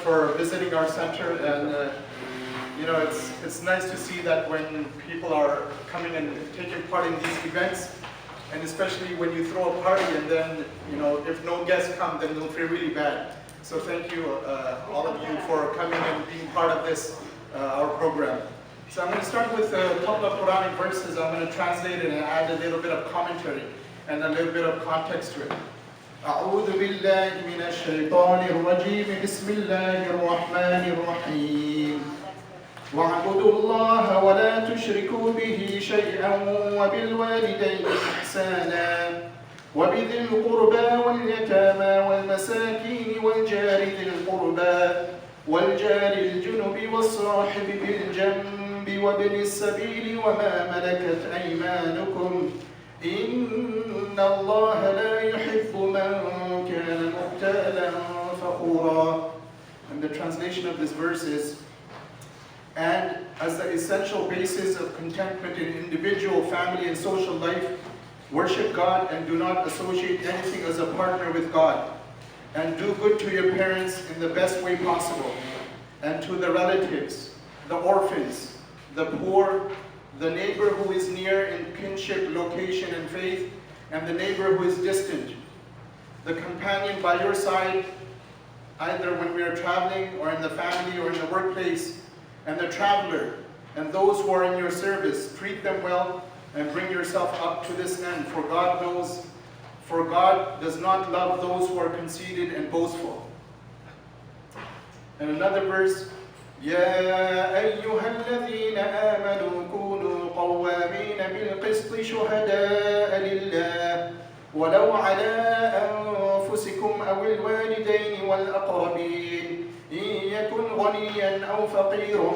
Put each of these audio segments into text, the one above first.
for visiting our center, and it's nice to see that when people are coming and taking part in these events, and especially when you throw a party and then if no guests come, then they'll feel really bad. So thank you, all of you, for coming and being part of this our program. So I'm going to start with a couple of Quranic verses. I'm going to translate it and add a little bit of commentary and a little bit of context to it. أعوذ بالله من الشيطان الرجيم بسم الله الرحمن الرحيم واعبدوا الله ولا تشركوا به شيئا وبالوالدين إحسانا وبذي القربى واليتامى والمساكين والجار ذي القربى والجار الجنب والصاحب بالجنب وابن السبيل وما ملكت أيمانكم إن الله لا يحب من كان مختالا فخورا. And the translation of this verse is, and as the essential basis of contentment in individual, family, and social life, worship God and do not associate anything as a partner with God. And do good to your parents in the best way possible, and to the relatives, the orphans, the poor, the neighbor who is near in kinship, location, and faith, and the neighbor who is distant, the companion by your side, either when we are traveling or in the family or in the workplace, and the traveler, and those who are in your service. Treat them well and bring yourself up to this end, for God does not love those who are conceited and boastful. And another verse, يا أيها الذين آمنوا كونوا قوامين بالقسط شهداء لله ولو على أنفسكم أو الوالدين والأقربين إن يكن غنيا أو فقيرا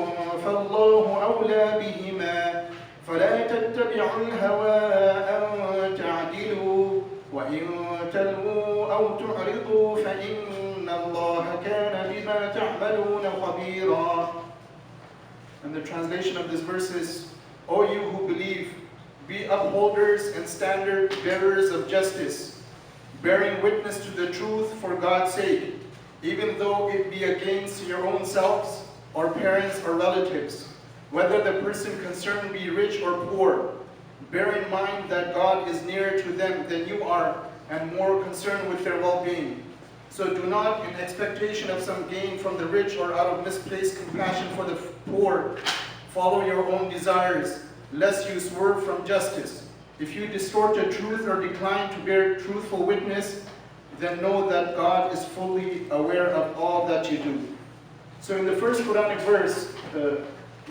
فالله أولى بهما فلا تتبعوا الهوى أن تعدلوا وإن تلووا أو تعرضوا فإن الله كان بما تعملون خبيرا. And the translation of this verse is, O you who believe, be upholders and standard bearers of justice, bearing witness to the truth for God's sake, even though it be against your own selves or parents or relatives, whether the person concerned be rich or poor. Bear in mind that God is nearer to them than you are and more concerned with their well-being. So do not, in expectation of some gain from the rich or out of misplaced compassion for the poor, follow your own desires, lest you swerve from justice. If you distort the truth or decline to bear truthful witness, then know that God is fully aware of all that you do. So in the first Quranic verse,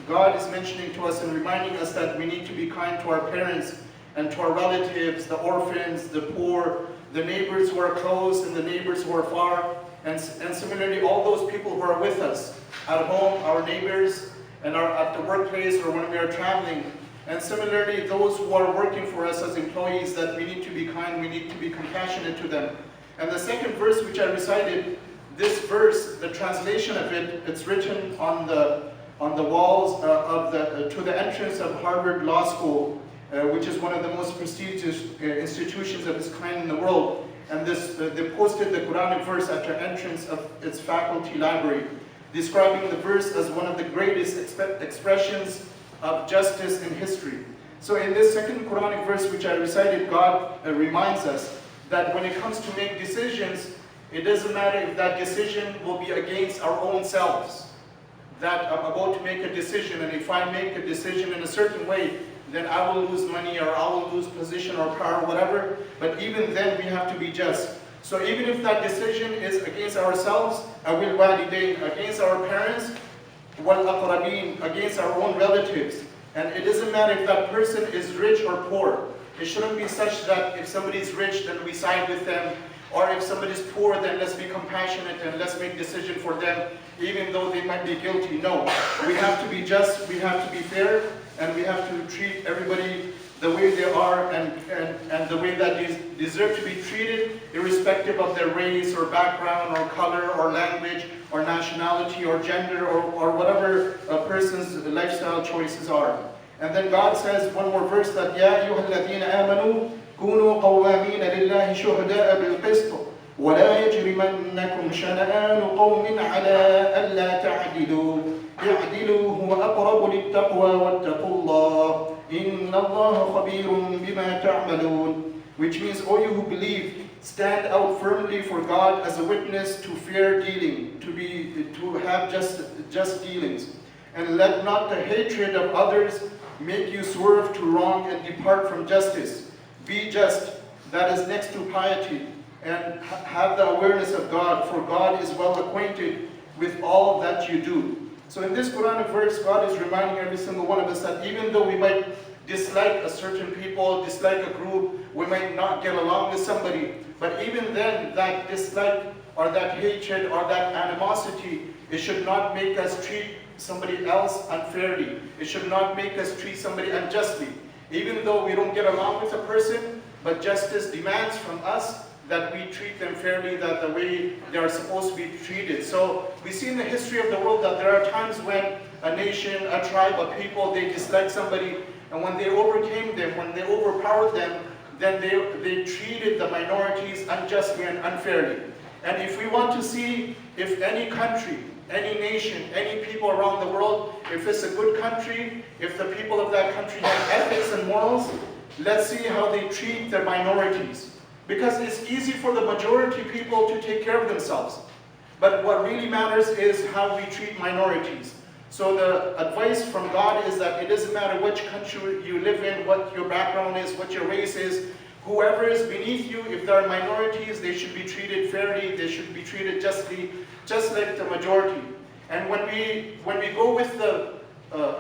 God is mentioning to us and reminding us that we need to be kind to our parents and to our relatives, the orphans, the poor, the neighbors who are close and the neighbors who are far, and similarly all those people who are with us at home, our neighbors, and at the workplace or when we are traveling. And similarly those who are working for us as employees, that we need to be kind, we need to be compassionate to them. And the second verse which I recited, this verse, the translation of it, it's written on the walls to the entrance of Harvard Law School, which is one of the most prestigious institutions of its kind in the world. And they posted the Quranic verse at the entrance of its faculty library, describing the verse as one of the greatest expressions of justice in history. So in this second Quranic verse which I recited, God reminds us that when it comes to make decisions, it doesn't matter if that decision will be against our own selves. That I'm about to make a decision, and if I make a decision in a certain way, then I will lose money or I will lose position or power or whatever. But even then we have to be just. So even if that decision is against ourselves, awil walidain, against our parents, wal aqrabin, against our own relatives. And it doesn't matter if that person is rich or poor. It shouldn't be such that if somebody is rich, then we side with them. Or if somebody is poor, then let's be compassionate and let's make decision for them, even though they might be guilty. No, we have to be just, we have to be fair, and we have to treat everybody the way they are and the way that they deserve to be treated, irrespective of their race or background or color or language or nationality or gender or whatever a person's lifestyle choices are. And then God says one more verse that, يَا أَيُّهَا الَّذِينَ آمَنُوا كُونُوا قَوَّامِينَ لِلَّهِ شُهَدَاءَ بِالْقِسْطِ ولا يجرمنكم شنآن قوم على ألا تعدلوا اعدلوا هو أقرب للتقوى واتقوا الله إن الله خبير بما تعملون. Which means, O you who believe, stand out firmly for God as a witness to fair dealing, to have just dealings. And let not the hatred of others make you swerve to wrong and depart from justice. Be just, that is next to piety, and have the awareness of God, for God is well acquainted with all that you do. So in this Quranic verse, God is reminding every single one of us that even though we might dislike a certain people, dislike a group, we might not get along with somebody, but even then, that dislike or that hatred or that animosity, it should not make us treat somebody else unfairly. It should not make us treat somebody unjustly. Even though we don't get along with a person, but justice demands from us that we treat them fairly, that the way they are supposed to be treated. So we see in the history of the world that there are times when a nation, a tribe, a people, they dislike somebody, and when they overcame them, when they overpowered them, then they treated the minorities unjustly and unfairly. And if we want to see if any country, any nation, any people around the world, if it's a good country, if the people of that country have ethics and morals, let's see how they treat their minorities. Because it's easy for the majority people to take care of themselves. But what really matters is how we treat minorities. So the advice from God is that it doesn't matter which country you live in, what your background is, what your race is, whoever is beneath you, if there are minorities, they should be treated fairly, they should be treated justly, just like the majority. And when we go with the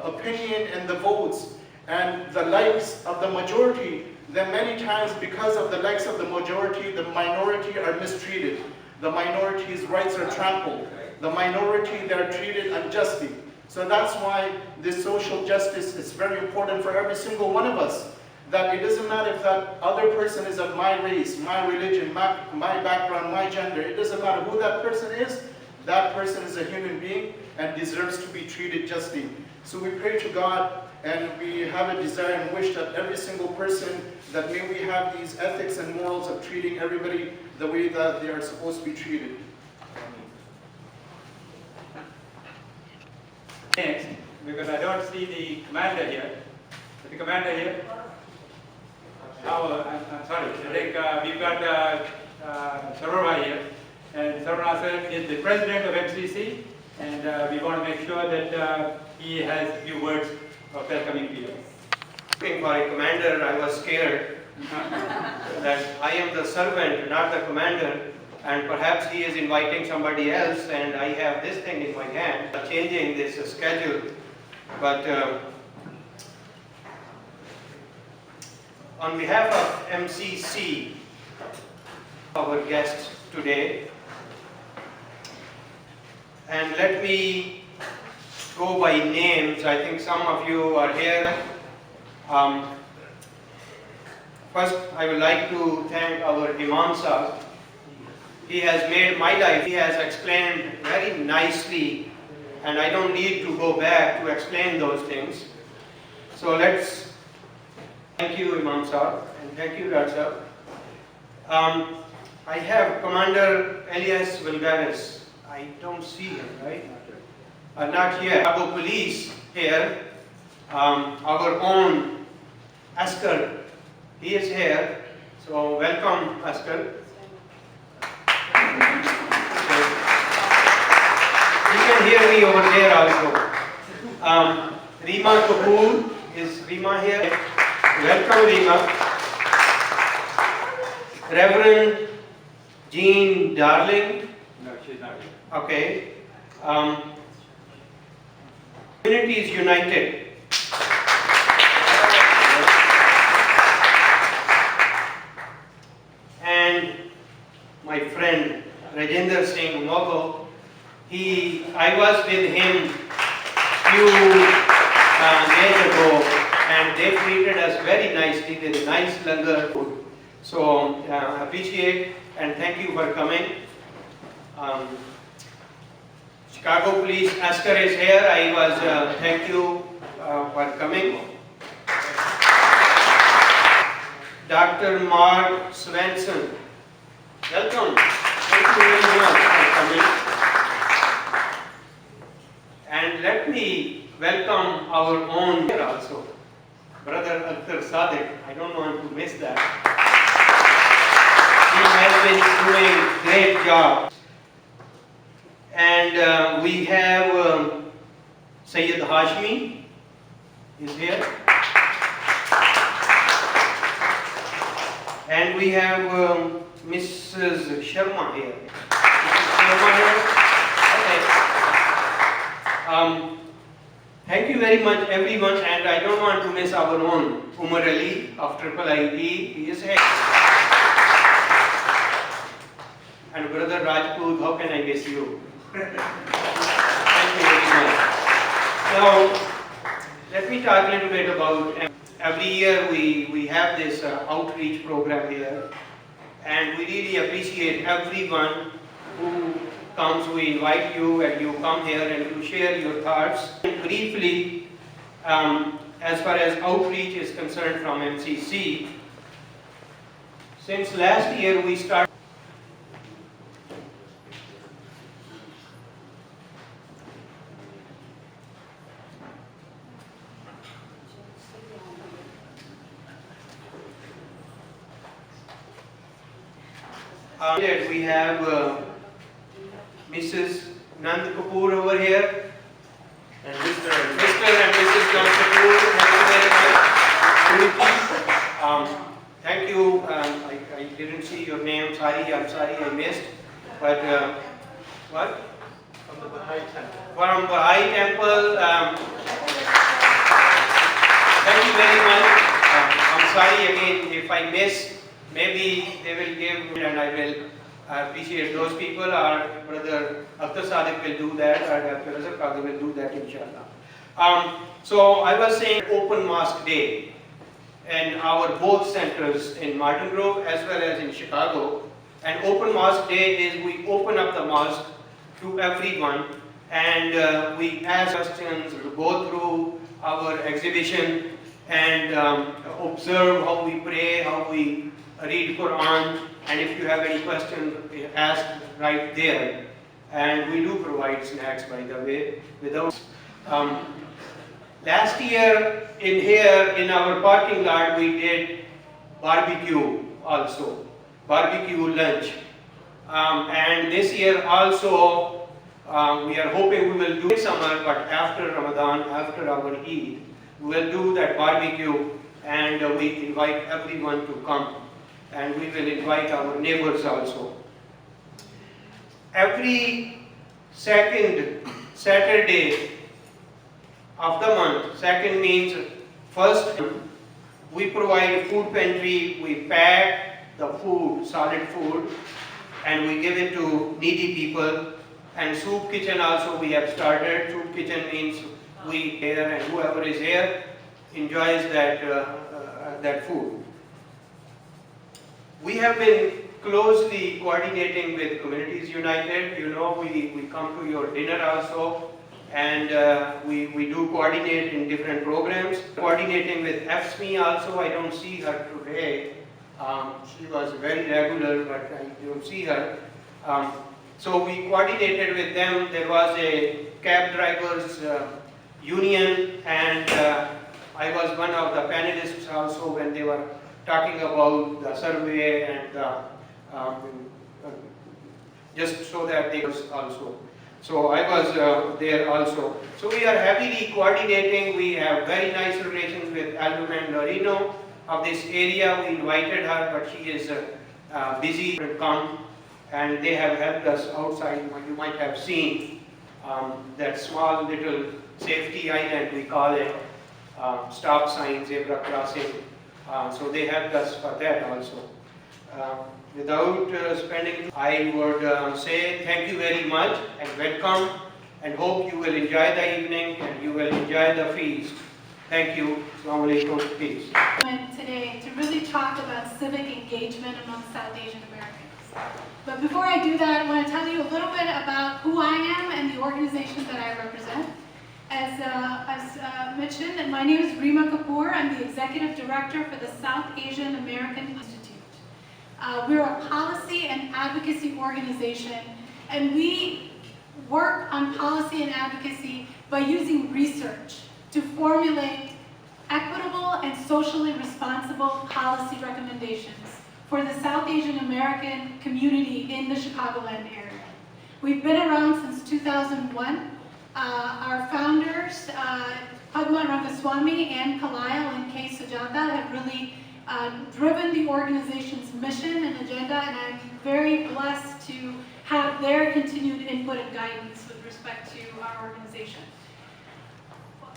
opinion and the votes and the likes of the majority, then many times because of the likes of the majority, the minority are mistreated. The minority's rights are trampled. The minority, they're treated unjustly. So that's why this social justice is very important for every single one of us. That it doesn't matter if that other person is of my race, my religion, my background, my gender. It doesn't matter who that person is. That person is a human being and deserves to be treated justly. So we pray to God and we have a desire and wish that every single person, that may we have these ethics and morals of treating everybody the way that they are supposed to be treated. Next, because I don't see the commander here. Is the commander here? I'm sorry. I think we've got Sarora here. And Sarora sir is the president of MCC, and we want to make sure that he has a few words of welcoming to you. Looking for a commander, I was scared that I am the servant, not the commander, and perhaps he is inviting somebody else, and I have this thing in my hand, changing this schedule. But on behalf of MCC, our guests today, and let me go by names. I think some of you are here. First, I would like to thank our Imam Sahib. He has made my life. He has explained very nicely, and I don't need to go back to explain those things. So let's thank you, Imam Sahib, and thank you, Dr. Sahib. I have Commander Elias Vulgaris. I don't see him, right? Not here. Our police here, our own Askar, he is here. So welcome, Askar. You can hear me over there also. Rima Kapoor, is Rima here? Welcome, Rima. Reverend Jean Darling. No, she's not here. Okay. Communities United. And my friend Rajendra Singh Mogo, I was with him few days ago, and they treated us very nicely with nice langar food. So appreciate and thank you for coming. Chicago Police Askar is here. I was thank you for coming. Dr. Mark Svensson, welcome. Thank you very much for coming. And let me welcome our own here also, Brother Iftar Sadiq. I don't want to miss that. He has been doing a great job. And we have Sayyid Hashmi is here. And we have Mrs. Sharma here. Mrs. Sharma here. Okay. Thank you very much everyone, and I don't want to miss our own Umar Ali of IIIE. He is here. And Brother Rajput, how can I miss you? Thank you very much. Now, let me talk a little bit about, every year we have this outreach program here, and we really appreciate everyone who comes. We invite you and you come here and you share your thoughts. Briefly, as far as outreach is concerned from MCC, since last year we started we have Mrs. Nand Kapoor over here, and Mr. and Mrs. Nand Kapoor. Thank you. I didn't see your name. Sorry, I'm sorry I missed. But what? From the Baha'i Temple. From Baha'i Temple. Thank you very much. I'm sorry again if I miss. Maybe they will give, and I will appreciate those people. Our Brother Iftar Sadiq will do that, or Dr. Razak Qadhi will do that, inshallah. So I was saying Open Mosque Day, and our both centers in Martin Grove as well as in Chicago. And Open Mosque Day is we open up the mosque to everyone, and we ask questions, go through our exhibition, and observe how we pray, how we read Quran, and if you have any questions, ask right there. And we do provide snacks, by the way. Without last year in here in our parking lot we did barbecue also, barbecue lunch, and this year also we are hoping we will do it summer, but after Ramadan, after our Eid, we will do that barbecue, and we invite everyone to come. And we will invite our neighbors also. Every second Saturday of the month, second means first, we provide food pantry. We pack the food, solid food, and we give it to needy people. And soup kitchen also we have started. Soup kitchen means we here, and whoever is here enjoys that food. We have been closely coordinating with Communities United. You know, we come to your dinner also, and we do coordinate in different programs. Coordinating with FSME also. I don't see her today. She was very regular, but I don't see her. So we coordinated with them. There was a cab drivers union, and I was one of the panelists also when they were talking about the survey and just so that they was also. So I was there also. So we are happily coordinating. We have very nice relations with Alderman Lorino of this area. We invited her, but she is busy to come, and they have helped us outside. You might have seen that small little safety island, we call it, stop sign, zebra crossing. So they helped us for that also. Without spending, I would say thank you very much and welcome, and hope you will enjoy the evening and you will enjoy the feast. Thank you. Assalamu alaikum. Peace. Today to really talk about civic engagement among South Asian Americans. But before I do that, I want to tell you a little bit about who I am and the organization that I represent. As mentioned, my name is Rima Kapoor. I'm the Executive Director for the South Asian American Institute. We're a policy and advocacy organization, and we work on policy and advocacy by using research to formulate equitable and socially responsible policy recommendations for the South Asian American community in the Chicagoland area. We've been around since 2001. Our founders, Padma Rangaswamy, Ann Kalile, and K. Sujata, have really driven the organization's mission and agenda, and I'm very blessed to have their continued input and guidance with respect to our organization.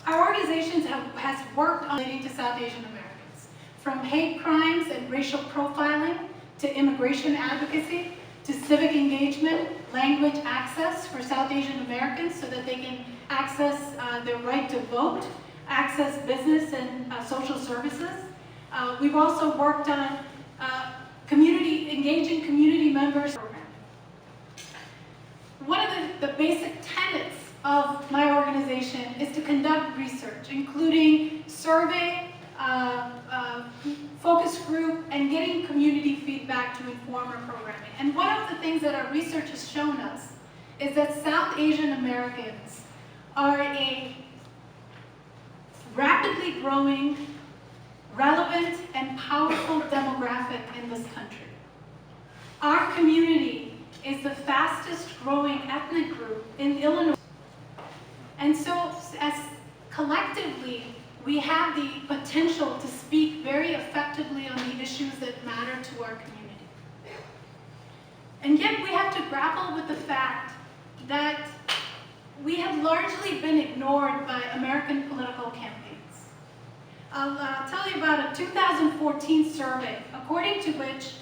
Our organization has worked on relating to South Asian Americans, from hate crimes and racial profiling to immigration advocacy to civic engagement, language access for South Asian Americans so that they can access their right to vote, access business and social services. We've also worked on engaging community members program. One of the basic tenets of my organization is to conduct research, including survey, focus group, and getting community feedback to inform our programming. And one of the things that our research has shown us is that South Asian Americans are a rapidly growing, relevant, and powerful demographic in this country. Our community is the fastest growing ethnic group in Illinois. And so, as collectively, we have the potential to speak very effectively on the issues that matter to our community. And yet we have to grapple with the fact that we have largely been ignored by American political campaigns. I'll tell you about a 2014 survey, according to which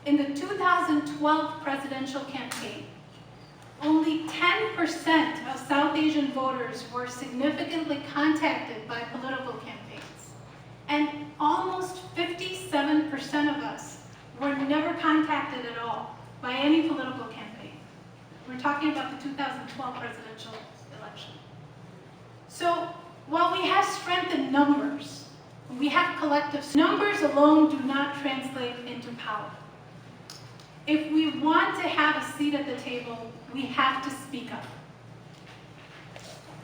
in the 2012 presidential campaign, only 10% of South Asian voters were significantly contacted by political campaigns. And almost 57% of us were never contacted at all by any political campaign. We're talking about the 2012 presidential election. So while we have strength in numbers, we have collective numbers alone do not translate into power. If we want to have a seat at the table, we have to speak up.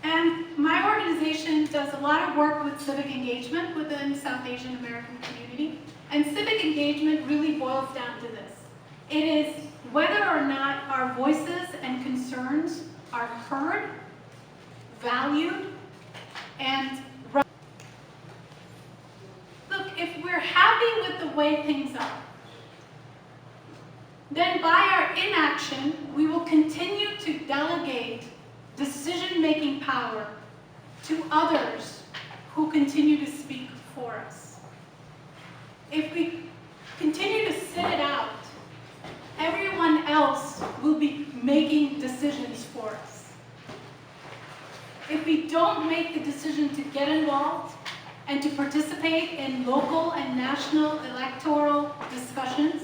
And my organization does a lot of work with civic engagement within the South Asian American community. And civic engagement really boils down to this. It is whether or not our voices and concerns are heard, valued, and look, if we're happy with the way things are, then by our inaction, we will continue to delegate decision-making power to others who continue to speak for us. If we continue to sit it out, everyone else will be making decisions for us. If we don't make the decision to get involved and to participate in local and national electoral discussions,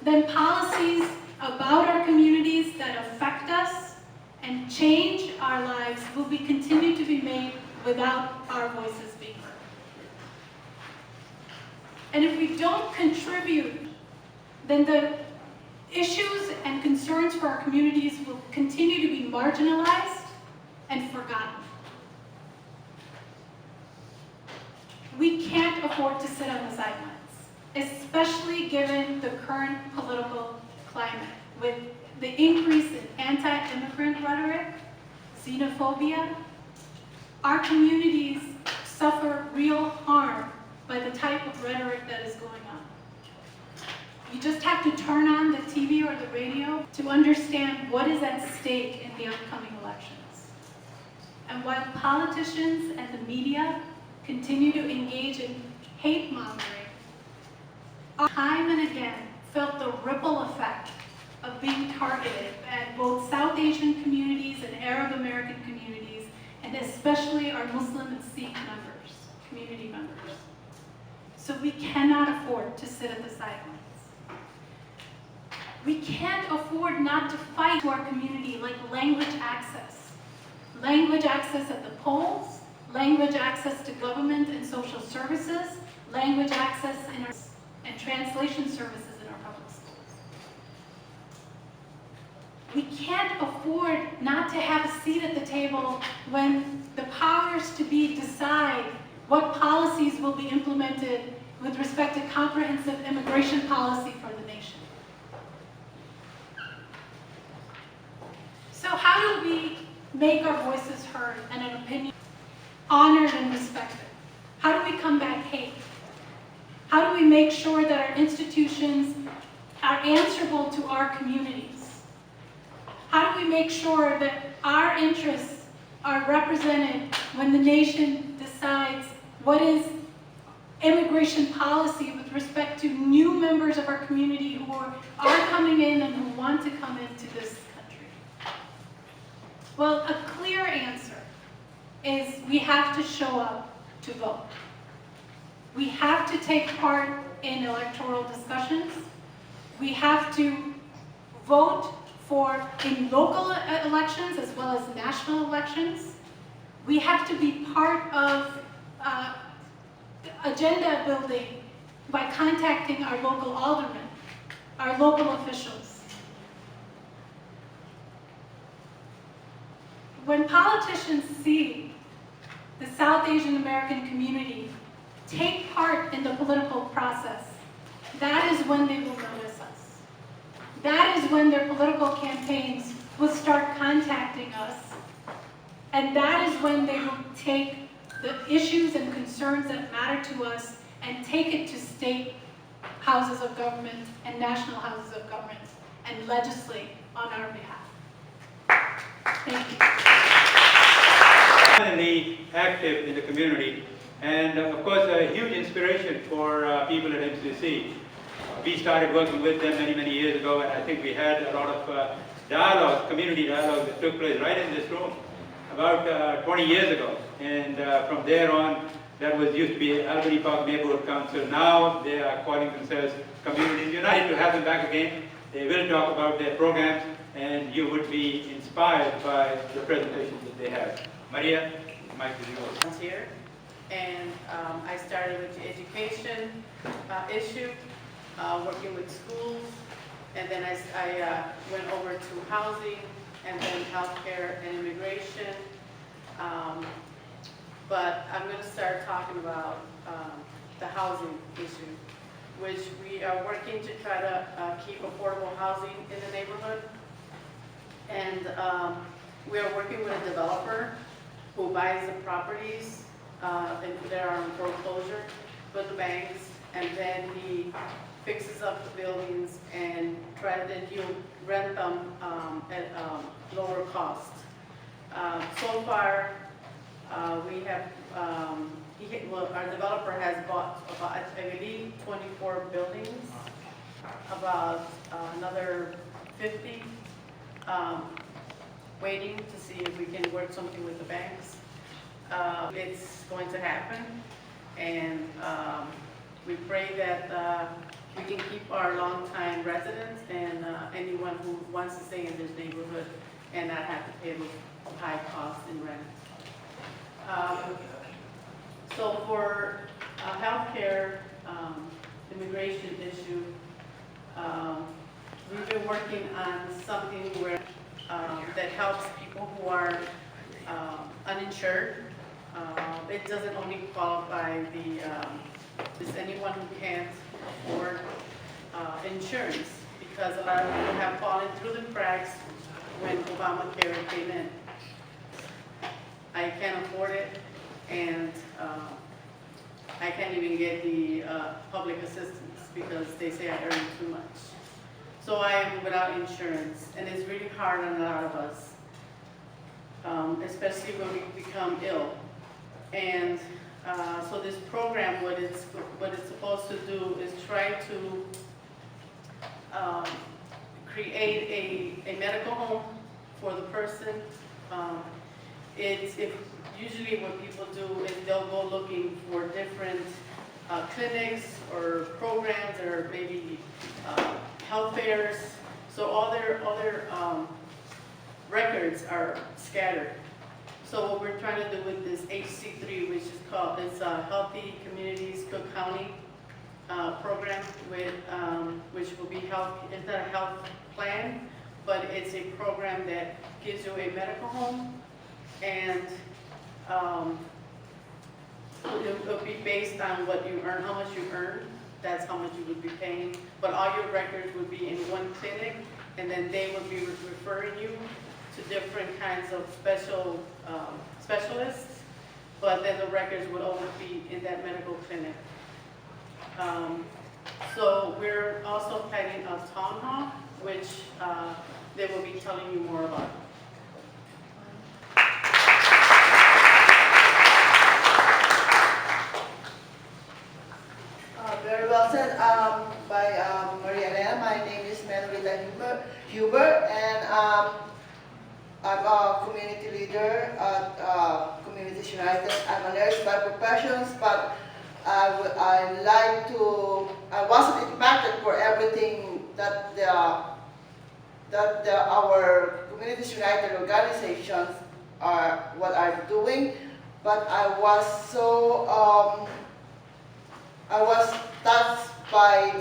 then policies about our communities that affect us and change our lives will continue to be made without our voices being heard. And if we don't contribute, then the issues and concerns for our communities will continue to be marginalized and forgotten. We can't afford to sit on the sidelines, especially given the current political climate, with the increase in anti-immigrant rhetoric, xenophobia. Our communities suffer real harm by the type of rhetoric that is going on. You just have to turn on the TV or the radio to understand what is at stake in the upcoming elections. And while politicians and the media continue to engage in hate mongering, time and again felt the ripple effect of being targeted at both South Asian communities and Arab American communities, and especially our Muslim and Sikh members, community members. So we cannot afford to sit at the sidelines. We can't afford not to fight to our community like language access. Language access at the polls, language access to government and social services, language access in our and translation services in our We can't afford not to have a seat at the table when the powers to be decide what policies will be implemented with respect to comprehensive immigration policy for the nation. So how do we make our voices heard and an opinion honored and respected? How do we combat hate? How do we make sure that our institutions are answerable to our communities? How do we make sure that our interests are represented when the nation decides what is immigration policy with respect to new members of our community who are coming in and who want to come into this country? Well, a clear answer is we have to show up to vote. We have to take part in electoral discussions. We have to vote in local elections as well as national elections. We have to be part of agenda building by contacting our local aldermen, our local officials. When politicians see the South Asian American community take part in the political process, that is when they will notice us. That is when their political campaigns will start contacting us. And that is when they will take the issues and concerns that matter to us and take it to state houses of government and national houses of government and legislate on our behalf. Thank you. Permanently active in the community, and of course a huge inspiration for people at MCC. We started working with them many years ago, and I think we had a lot of dialogue, community dialogue that took place right in this room about 20 years ago. And from there on, that was used to be Albany Park Neighborhood Council. Now they are calling themselves Communities United. To have them back again, they will talk about their programs, and you would be inspired by the presentations that they have. Maria, the mic is yours. Here, and I started with the education issue, working with schools, and then I went over to housing, and then healthcare and immigration. But I'm going to start talking about the housing issue, which we are working to try to keep affordable housing in the neighborhood. And we are working with a developer who buys the properties that are in foreclosure with the banks, and then he fixes up the buildings and then he'll rent them at lower cost. So far, we have, our developer has bought about, I believe, 24 buildings, about another 50 waiting to see if we can work something with the banks. It's going to happen, and we pray that we can keep our longtime residents and anyone who wants to stay in this neighborhood and not have to pay the high cost in rent. So for healthcare, immigration issue, we've been working on something where that helps people who are uninsured. It doesn't only qualify just anyone who can't afford insurance, because a lot of people have fallen through the cracks when Obamacare came in. I can't afford it, and I can't even get the public assistance because they say I earn too much. So I am without insurance, and it's really hard on a lot of us, especially when we become ill. And so this program, what it's supposed to do is try to create a medical home for the person. Usually what people do is they'll go looking for different clinics or programs or maybe health fairs. So all their records are scattered. So what we're trying to do with this HC3, which is called, it's Healthy Communities Cook County program, with which will be instead of health plan, but it's a program that gives you a medical home, and it'll be based on what you earn, how much you earn. That's how much you would be paying. But all your records would be in one clinic, and then they would be referring you to different kinds of specialists. But then the records would always be in that medical clinic. So we're also planning a town hall, which they will be telling you more about. Very well said by Maria Elena. My name is Manuelita Huber, and I'm a community leader at Communities United. I'm a nurse by profession, but I wasn't impacted for everything that our Communities United organizations are doing, but I was touched by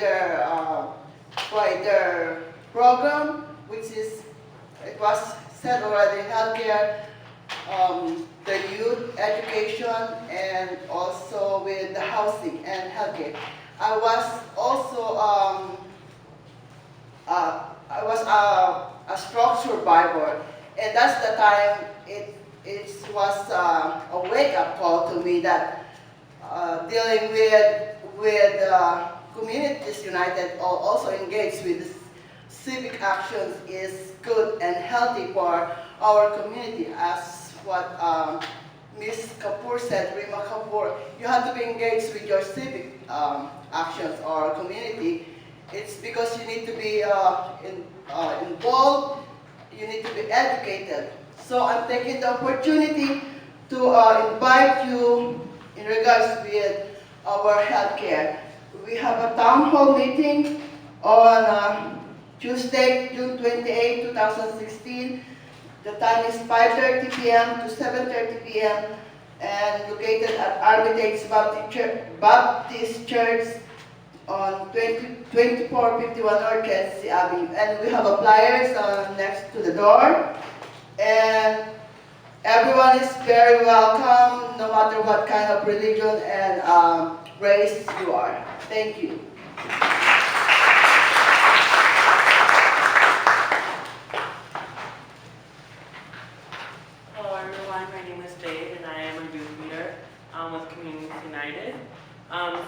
their program, which is, it was said already, healthcare, the youth education, and also with the housing and healthcare. I was also a stroke survivor, and that's the time it was a wake-up call to me that dealing with Communities United, or also engaged with civic actions, is good and healthy for our community. As what Ms. Kapoor said, Rima Kapoor, you have to be engaged with your civic actions or community. It's because you need to be involved, you need to be educated. So I'm taking the opportunity to invite you in regards with our healthcare. We have a town hall meeting on Tuesday, June 28, 2016. The time is 5:30 p.m. to 7:30 p.m. and located at Armitage Baptist Church on 2451 North Chelsea Avenue. And we have a flyers next to the door. And everyone is very welcome, no matter what kind of religion and race you are. Thank you. Hello everyone, my name is Jade and I am a youth leader with Communities United.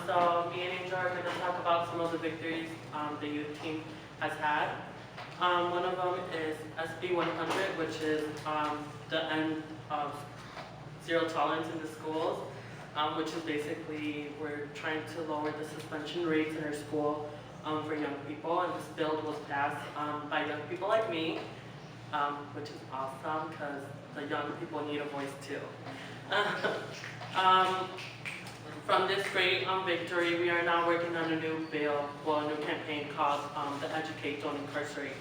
So me and Angel are going to talk about some of the victories the youth team has had. One of them is SB 100, which is the end of zero tolerance in the schools, which is basically we're trying to lower the suspension rates in our school for young people, and this bill was passed by young people like me, which is awesome because the young people need a voice too. From this great victory, we are now working on a new bill, well, a new campaign called the Educate, Don't Incarcerate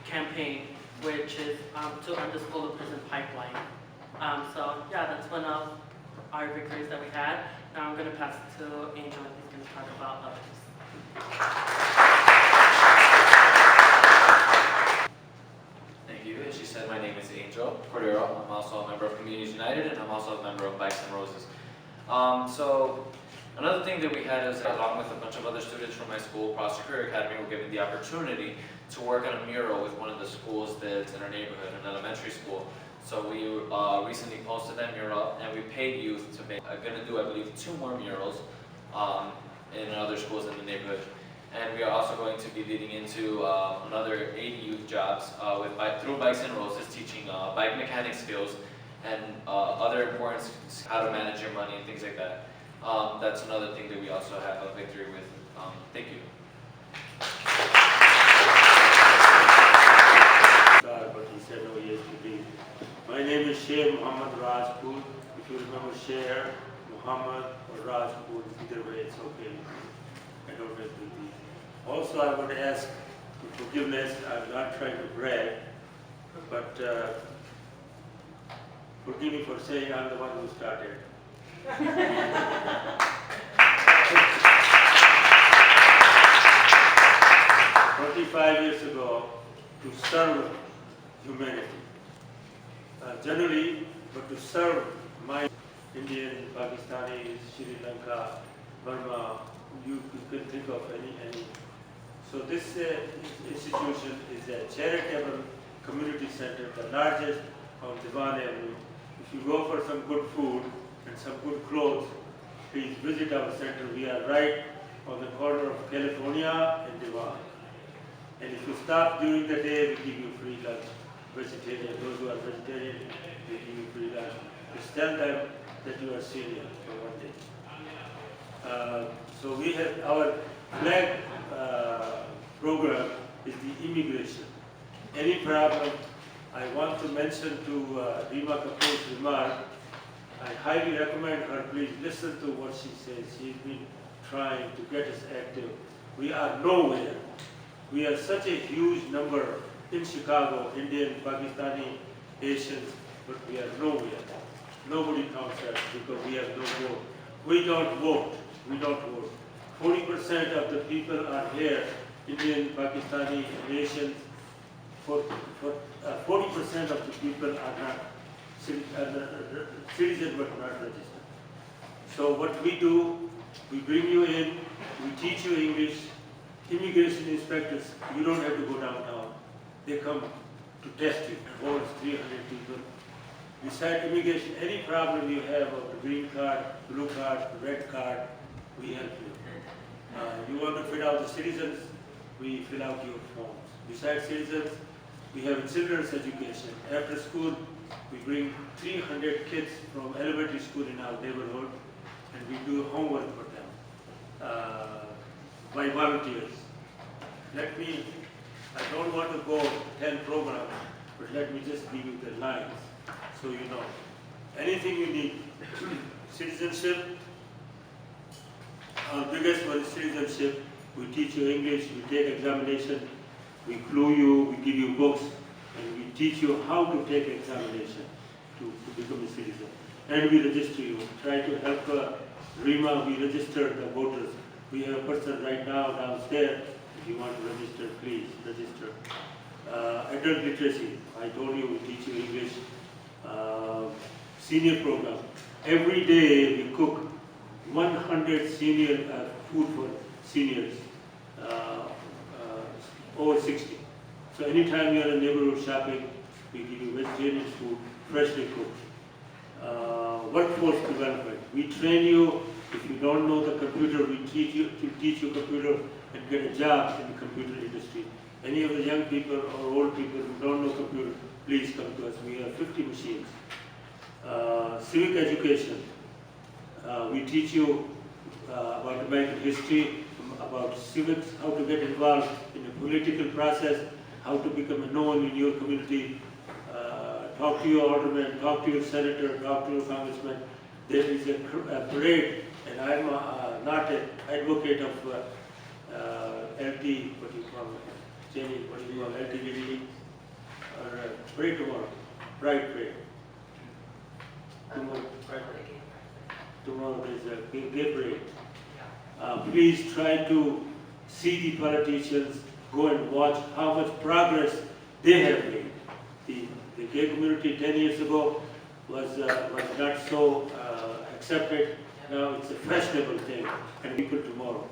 campaign, which is to end the school to prison pipeline. So yeah, that's one of our victories that we had. Now I'm going to pass it to Angel, and he's going to talk about others. Thank you. As she said, my name is Angel Cordero. I'm also a member of Communities United, and I'm also a member of Bikes and Roses. So another thing that we had is, along with a bunch of other students from my school, Prosser Career Academy, were given the opportunity to work on a mural with one of the schools that's in our neighborhood, an elementary school. So we recently posted that mural, and we paid youth to make. I'm going to do, I believe, 2 more murals in other schools in the neighborhood. And we are also going to be leading into another 80 youth jobs through Bikes and Roses, teaching bike mechanic skills and other important skills, how to manage your money and things like that. That's another thing that we also have a victory with. Thank you. But he said no yesterday. My name is Sheikh Muhammad Rajput. If you remember Sheikh Muhammad or Rajput, either way it's okay. I don't mess with these. Also, I want to ask for forgiveness. I'm not trying to brag, but forgive me for saying I'm the one who started. 25 years ago, to serve humanity. Generally, but to serve my Indian, Pakistani, Sri Lanka, Burma, you can think of any. So this institution is a charitable community center, the largest on Divan Avenue. If you go for some good food and some good clothes, please visit our center. We are right on the corner of California and Divan. And if you stop during the day, we give you free lunch. Vegetarian, those who are vegetarian, we give you free lunch. Just tell them that you are senior for one day. So we have our flag program is the immigration. Any problem, I want to mention to Rima Kapoor's remark, I highly recommend her, please listen to what she says. She's been trying to get us active. We are nowhere. We are such a huge number in Chicago, Indian, Pakistani, Asians, but we are nowhere. Nobody counts us because we have no vote. We don't vote. We don't vote. 40% of the people are here, Indian, Pakistani, Asians. 40% of the people are not citizens but not registered. So what we do, we bring you in, we teach you English. Immigration inspectors, you don't have to go downtown. They come to test you. Holds 300 people. Beside immigration, any problem you have of the green card, blue card, red card, we help you. You want to fill out the citizens, we fill out your forms. Besides citizens, we have children's education. After school, we bring 300 kids from elementary school in our neighborhood, and we do homework for them by volunteers. I don't want to go 10 programs, but let me just give you the lines so you know. Anything you need, citizenship, our biggest one is citizenship. We teach you English, we take examination, we clue you, we give you books, and we teach you how to take examination to become a citizen. And we register you. Try to help Rima, we register the voters. We have a person right now downstairs. If you want to register, please register. Adult literacy, I told you we teach you English. Senior program. Every day we cook 100 senior food for seniors over 60. So anytime you are in neighborhood shopping, we give you vegetarian food, freshly cooked. Workforce development. We train you. If you don't know the computer, we teach you computer and get a job in the computer industry. Any of the young people or old people who don't know computer, please come to us. We have 50 machines. Civic education. We teach you about American history, about civics, how to get involved in the political process, how to become a known in your community. Talk to your alderman, talk to your senator, talk to your congressman. There is a parade, and I'm not an advocate of LT, what do you call it? Jenny, what do you call it? LTVD? Or parade tomorrow, Pride Parade. Tomorrow is a gay parade. Please try to see the politicians, go and watch how much progress they have made. The gay community 10 years ago was not so accepted. Now it's a fashionable thing, and people tomorrow.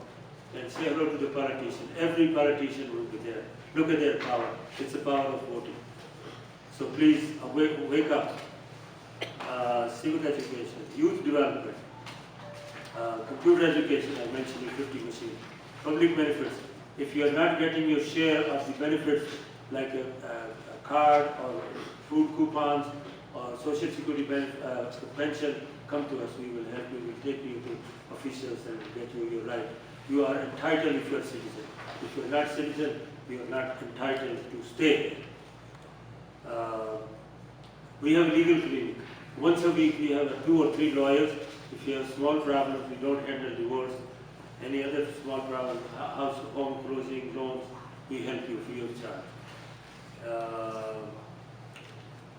And say hello to the politician. Every politician will be there. Look at their power. It's the power of voting. So please wake up. Civic education, youth development, computer education, I mentioned in 50 machines. Public benefits. If you are not getting your share of the benefits like a card or food coupons or social security pension, come to us. We will help you. We will take you to officials and get you your right. You are entitled if you are a citizen. If you are not citizen, you are not entitled to stay. We have legal clinic. Once a week we have 2 or 3 lawyers. If you have small problems, we don't handle divorce. Any other small problem, house, home closing, loans, we help you free of charge.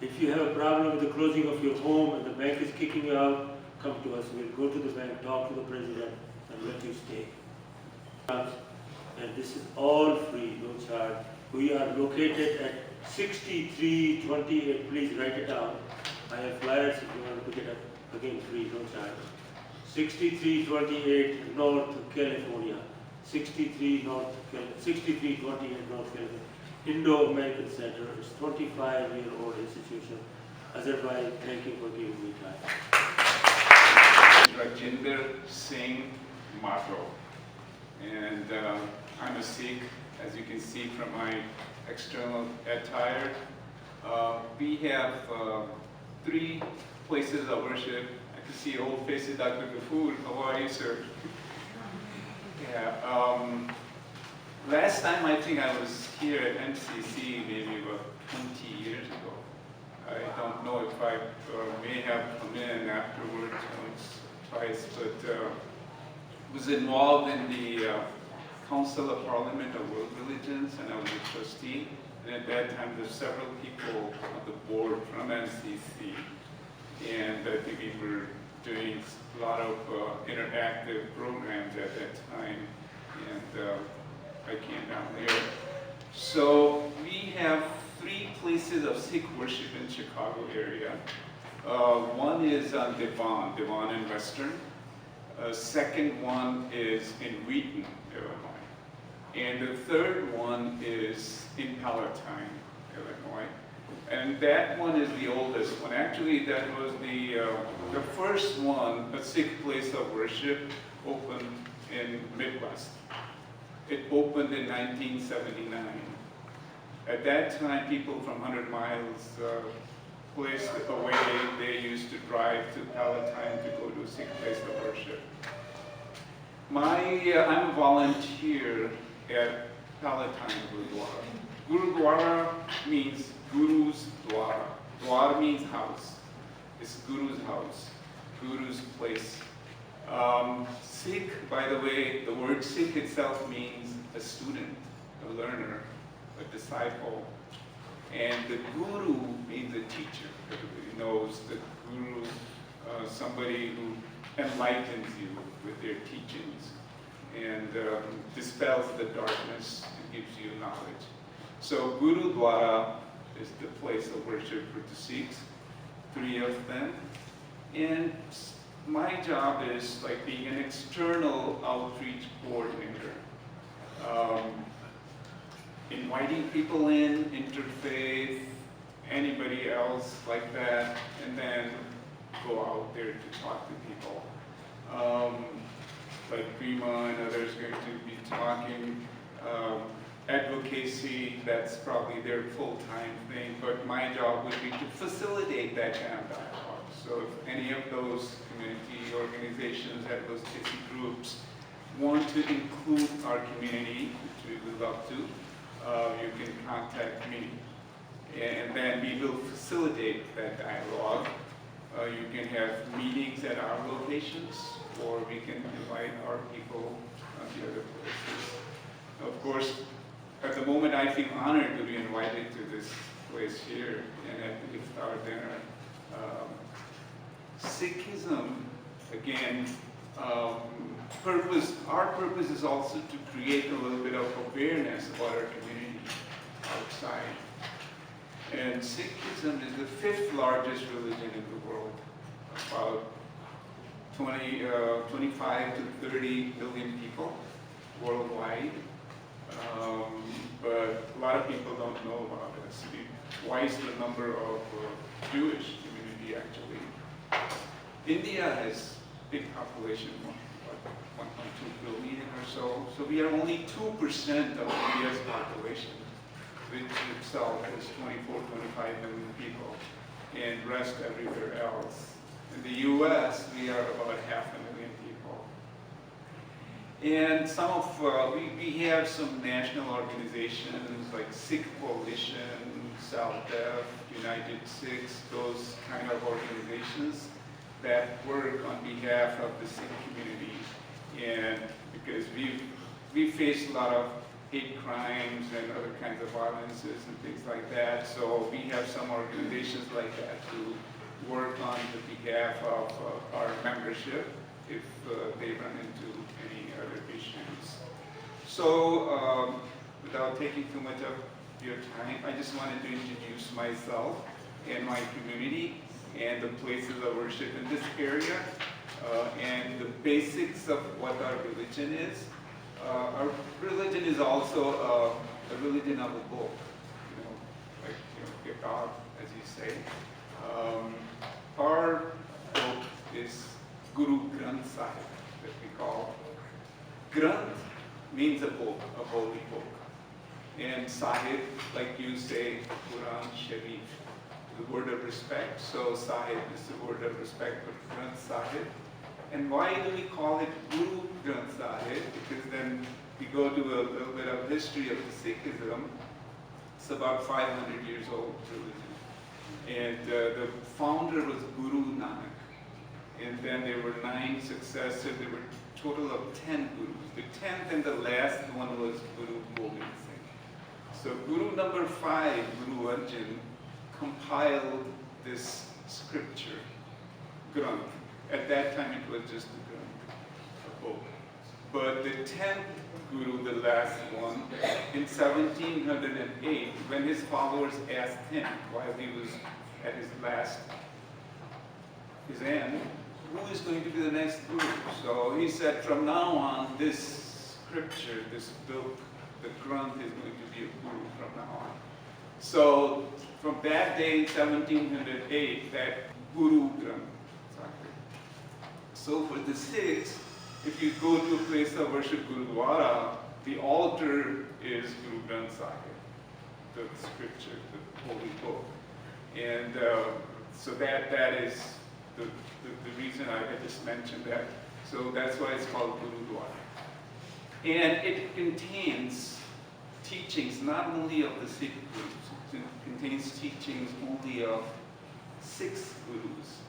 If you have a problem with the closing of your home and the bank is kicking you out, come to us. We'll go to the bank, talk to the president, and let you stay. And this is all free, no charge. We are located at 6328, please write it down. I have flyers if you want to pick it up. Again, free, no charge. 6328 North California. 6328 North California. Indo-American Center. It's a 25-year-old institution. Azerbaijan, thank you for giving me time. Rajinder Singh Mato, and I'm a Sikh, as you can see from my external attire. We have 3 places of worship. I can see old faces, Dr. Gafoor. How are you, sir? Yeah. Last time I think I was here at MCC maybe about 20 years ago. I don't know if I may have come in afterwards once, twice, but was involved in the Council of Parliament of World Religions, and I was a trustee. And at that time, there were several people on the board from MCC, and I think we were doing a lot of interactive programs at that time, and I came down there. So we have 3 places of Sikh worship in Chicago area. One is on Devon in Western. Second one is in Wheaton, Illinois. And the third one is in Palatine, Illinois. And that one is the oldest one. Actually, that was the first one, a Sikh place of worship, opened in Midwest. It opened in 1979. At that time, people from 100 miles place away, they used to drive to Palatine to go to a Sikh place of worship. I'm a volunteer at Palatine Gurudwara. Gurudwara means Guru's Dwara. Dwara means house. It's Guru's house, Guru's place. Sikh, by the way, the word Sikh itself means a student, a learner, a disciple. And the Guru means a teacher. Everybody knows the Guru, somebody who enlightens you with their teachings and dispels the darkness and gives you knowledge. So Gurudwara is the place of worship for the Sikhs, 3 of them. And my job is like being an external outreach coordinator. Inviting people in, Interfaith, anybody else like that, and then go out there to talk to people. Like Prima and others are going to be talking. Advocacy, that's probably their full-time thing, but my job would be to facilitate that kind of dialogue. So if any of those community organizations, advocacy groups want to include our community, which we would love to, you can contact me. And then we will facilitate that dialogue. You can have meetings at our locations, or we can invite our people at the other places. Of course, at the moment I feel honored to be invited to this place here and at the Iftar dinner. Sikhism, again, our purpose is also to create a little bit of awareness about our community outside. And Sikhism is the 5th largest religion in the world, about 25 to 30 million people worldwide. But a lot of people don't know about it. It's twice the number of Jewish community actually. India has big population, 1.2 billion or so. So we are only 2% of India's population, which itself is 24, 25 million people, and rest everywhere else. In the US, we are about 500,000 people. And some of, we have some national organizations like Sikh Coalition, South-Deaf, United Sikhs, those kind of organizations that work on behalf of the Sikh community. And because we face a lot of hate crimes and other kinds of violences and things like that, so we have some organizations like that to work on the behalf of our membership if they run into any other issues. So without taking too much of your time. I just wanted to introduce myself and my community and the places of worship in this area and the basics of what our religion is. Our religion is also a religion of a book, like Iftar, as you say. Our book is Guru Granth Sahib, that we call. Granth means a book, a holy book. And Sahib, like you say, Quran, Sharif, the word of respect. So Sahib is the word of respect for Granth Sahib. And why do we call it Guru Granth Sahib? Because then we go to a little bit of history of the Sikhism. It's about 500 years old religion. And the founder was Guru Nanak. And then there were 9 successors. There were a total of 10 gurus. The 10th and the last one was Guru Gobind Singh. So Guru number 5, Guru Arjan, compiled this scripture, Granth. At that time it was just a Granth, a book. But the 10th Guru, the last one, in 1708, when his followers asked him while he was at his end, who is going to be the next Guru? So he said, from now on, this scripture, this book, the Granth is going to be a Guru from now on. So from that day, 1708, that Guru Granth. So for the Sikhs, if you go to a place of worship, Gurudwara, the altar is Guru Granth Sahib, the scripture, the holy book. And so that is the reason I just mentioned that. So that's why it's called Gurudwara. And it contains teachings not only of the Sikh gurus, it contains teachings only of 6 gurus.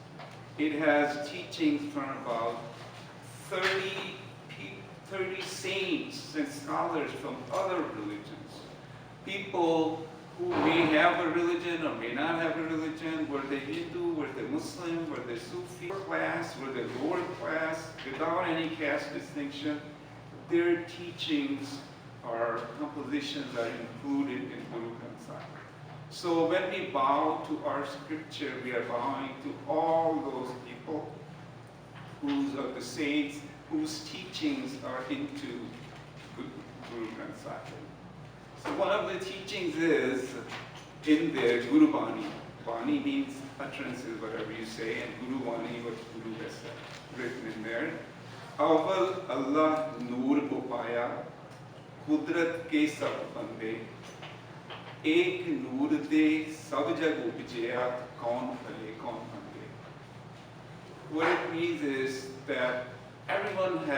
It has teachings from about 30 saints and scholars from other religions. People who may have a religion or may not have a religion, were they Hindu, were they Muslim, were they Sufi class, were they lower class, without any caste distinction, their teachings or compositions are included in Guru Granth Sahib. So when we bow to our scripture, we are bowing to all those people whose are the saints whose teachings are into Guru Granth Sahib. So one of the teachings is in there, Guru Bani. Bani means utterances, whatever you say, and Guru Bani, what Guru has said, written in there. Aval Allah Noor ko paya, Kudrat ke sab bande, Ek Noor de sab jag upjaya, kaun phale, kaun bande. What it means is that everyone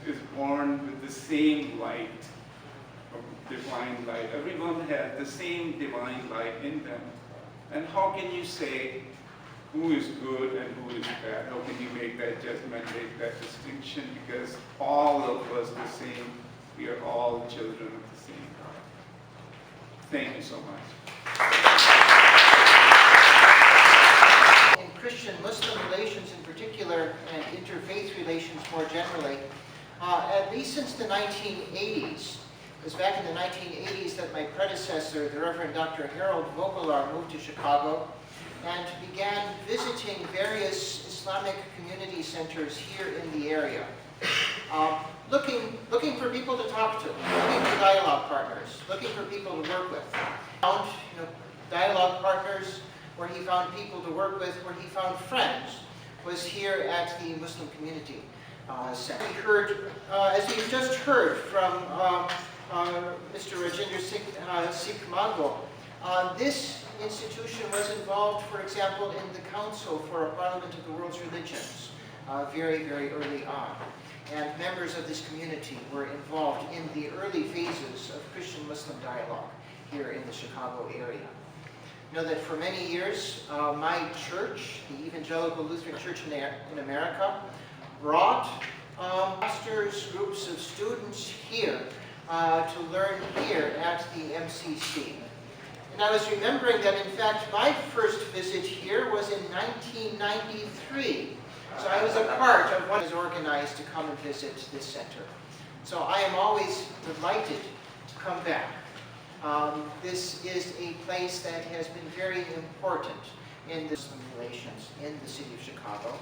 is born with the same light, divine light. Everyone has the same divine light in them. And how can you say who is good and who is bad? How can you make that judgment, make that distinction? Because all of us the same. We are all children of the same God. Thank you so much. In Christian-Muslim relations in particular, and interfaith relations more generally, at least since the 1980s, it was back in the 1980s that my predecessor, the Reverend Dr. Harold Vogelar, moved to Chicago and began visiting various Islamic community centers here in the area, looking for people to talk to, looking for dialogue partners, looking for people to work with. Found dialogue partners where he found people to work with, where he found friends, was here at the Muslim Community Center. We heard, as you've just heard from Mr. Rajinder Sikh Mango, this institution was involved, for example, in the Council for a Parliament of the World's Religions very, very early on. And members of this community were involved in the early phases of Christian-Muslim dialogue here in the Chicago area. You know that for many years, my church, the Evangelical Lutheran Church in America, brought pastors, groups of students here to learn here at the MCC. And I was remembering that, in fact, my first visit here was in 1993. So I was a part of what was organized to come and visit this center. So I am always delighted to come back. This is a place that has been very important in the Muslim relations in the city of Chicago.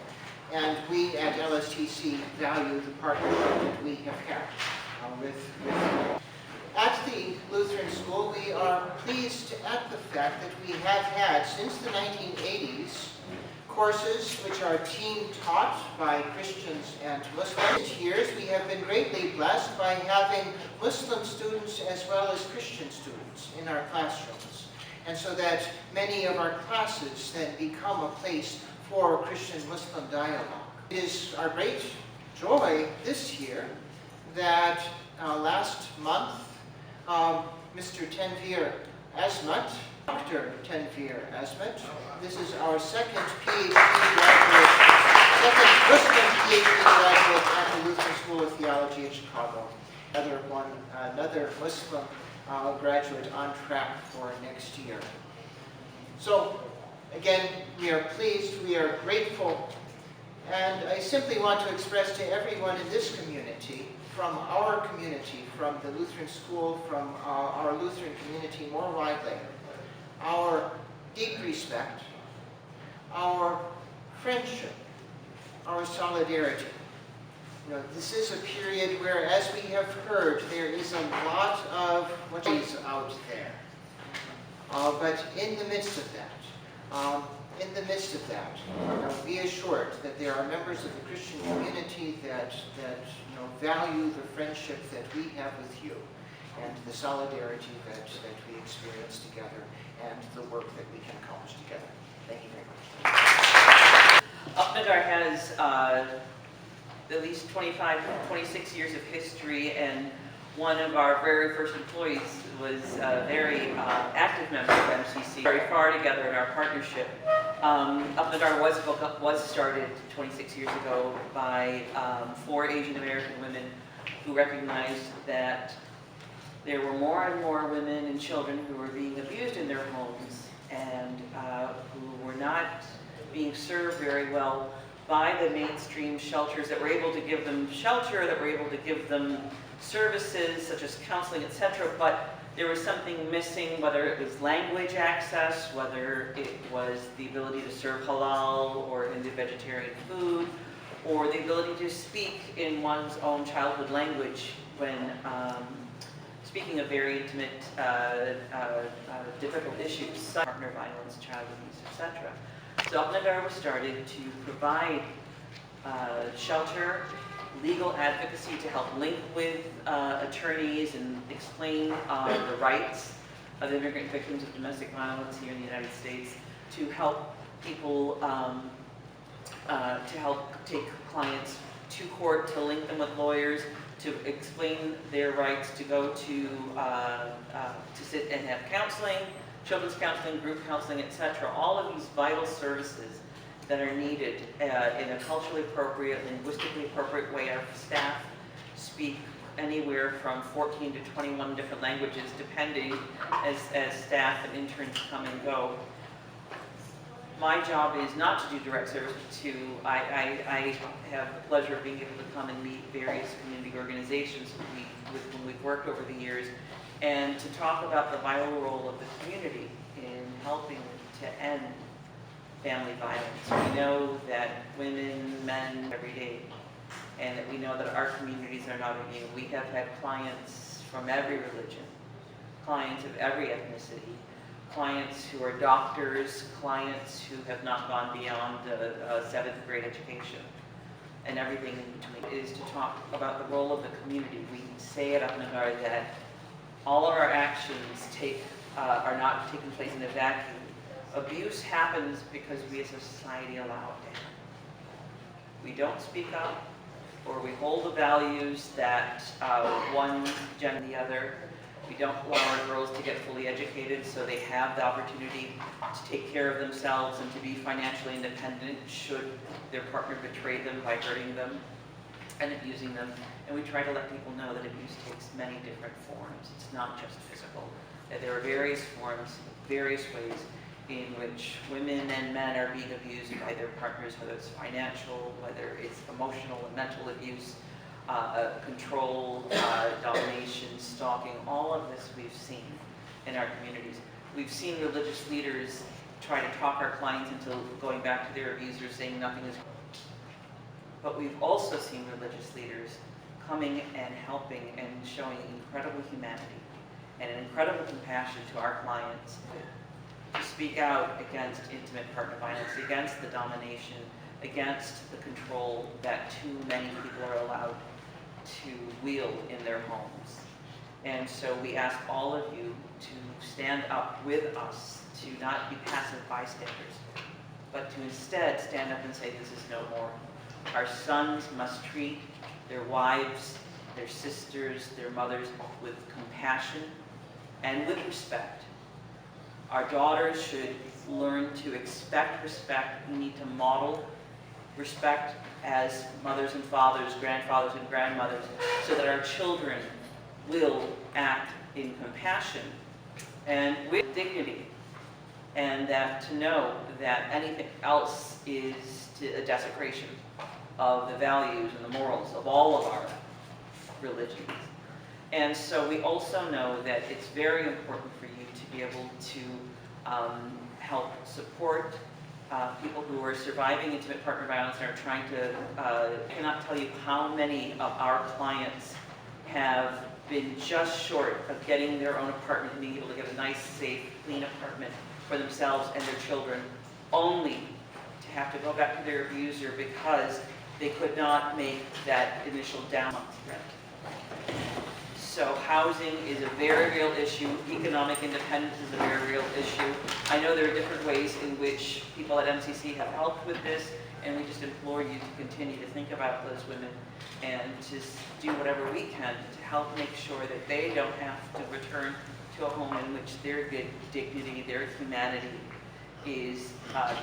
And we at LSTC value the partnership that we have had with you. At the Lutheran School, we are pleased at the fact that we have had, since the 1980s, courses which are team-taught by Christians and Muslims. In years, we have been greatly blessed by having Muslim students as well as Christian students in our classrooms. And so that many of our classes then become a place for Christian-Muslim dialogue. It is our great joy this year that last month, Mr. Tanvir Azmat, Dr. Tanvir Azmat, this is our second PhD graduate, second Muslim PhD graduate at the Lutheran School of Theology in Chicago. Another Muslim graduate on track for next year. So, again, we are pleased, we are grateful, and I simply want to express to everyone in this community, from our community, from the Lutheran School, from our Lutheran community more widely, our deep respect, our friendship, our solidarity. You know, this is a period where, as we have heard, there is a lot of what is out there. But in the midst of that, be assured that there are members of the Christian community that value the friendship that we have with you, and the solidarity that we experience together, and the work that we can accomplish together. Thank you very much. Upnagar has at least 26 years of history, and one of our very first employees was a very active member of MCC, very far together in our partnership. Upnagar was started 26 years ago by 4 Asian American women who recognized that there were more and more women and children who were being abused in their homes and who were not being served very well by the mainstream shelters that were able to give them shelter, that were able to give them services such as counseling, etc., but there was something missing, whether it was language access, whether it was the ability to serve halal or Hindu vegetarian food, or the ability to speak in one's own childhood language when speaking of very intimate, difficult issues, partner violence, child abuse, etc. So Upnagar was started to provide shelter, legal advocacy to help link with attorneys and explain the rights of immigrant victims of domestic violence here in the United States, to help people, to help take clients to court, to link them with lawyers, to explain their rights, to go to sit and have counseling, children's counseling, group counseling, etc. All of these vital services that are needed in a culturally appropriate, linguistically appropriate way. Our staff speak anywhere from 14 to 21 different languages, depending as staff and interns come and go. My job is not to do direct service I have the pleasure of being able to come and meet various community organizations with whom we've worked over the years, and to talk about the vital role of the community in helping to end family violence. We know that women, men, every day, and that we know that our communities are not immune. We have had clients from every religion, clients of every ethnicity, clients who are doctors, clients who have not gone beyond a 7th grade education, and everything in between. Is to talk about the role of the community. We say at Upnagar that all of our actions are not taking place in a vacuum. Abuse happens because we as a society allow it. We don't speak up, or we hold the values that one gender the other. We don't allow our girls to get fully educated so they have the opportunity to take care of themselves and to be financially independent should their partner betray them by hurting them and abusing them. And we try to let people know that abuse takes many different forms. It's not just physical. That there are various forms, various ways in which women and men are being abused by their partners, whether it's financial, whether it's emotional and mental abuse, control, domination, stalking. All of this we've seen. in our communities. We've seen religious leaders try to talk our clients into going back to their abusers, saying nothing is. But we've also seen religious leaders coming and helping and showing incredible humanity and an incredible compassion to our clients to speak out against intimate partner violence, against the domination, against the control that too many people are allowed to wield in their homes. And so we ask all of you to stand up with us, to not be passive bystanders, but to instead stand up and say, this is no more. Our sons must treat their wives, their sisters, their mothers with compassion and with respect. Our daughters should learn to expect respect. We need to model respect as mothers and fathers, grandfathers and grandmothers, so that our children will act in compassion and with dignity, and that to know that anything else is a desecration of the values and the morals of all of our religions. And so we also know that it's very important for you to be able to help support people who are surviving intimate partner violence and are trying to, I cannot tell you how many of our clients have been just short of getting their own apartment and being able to get a nice, safe, clean apartment for themselves and their children, only to have to go back to their abuser because they could not make that initial down month's rent. So housing is a very real issue. Economic independence is a very real issue. I know there are different ways in which people at MCC have helped with this, and we just implore you to continue to think about those women and to do whatever we can to help make sure that they don't have to return to a home in which their dignity, their humanity is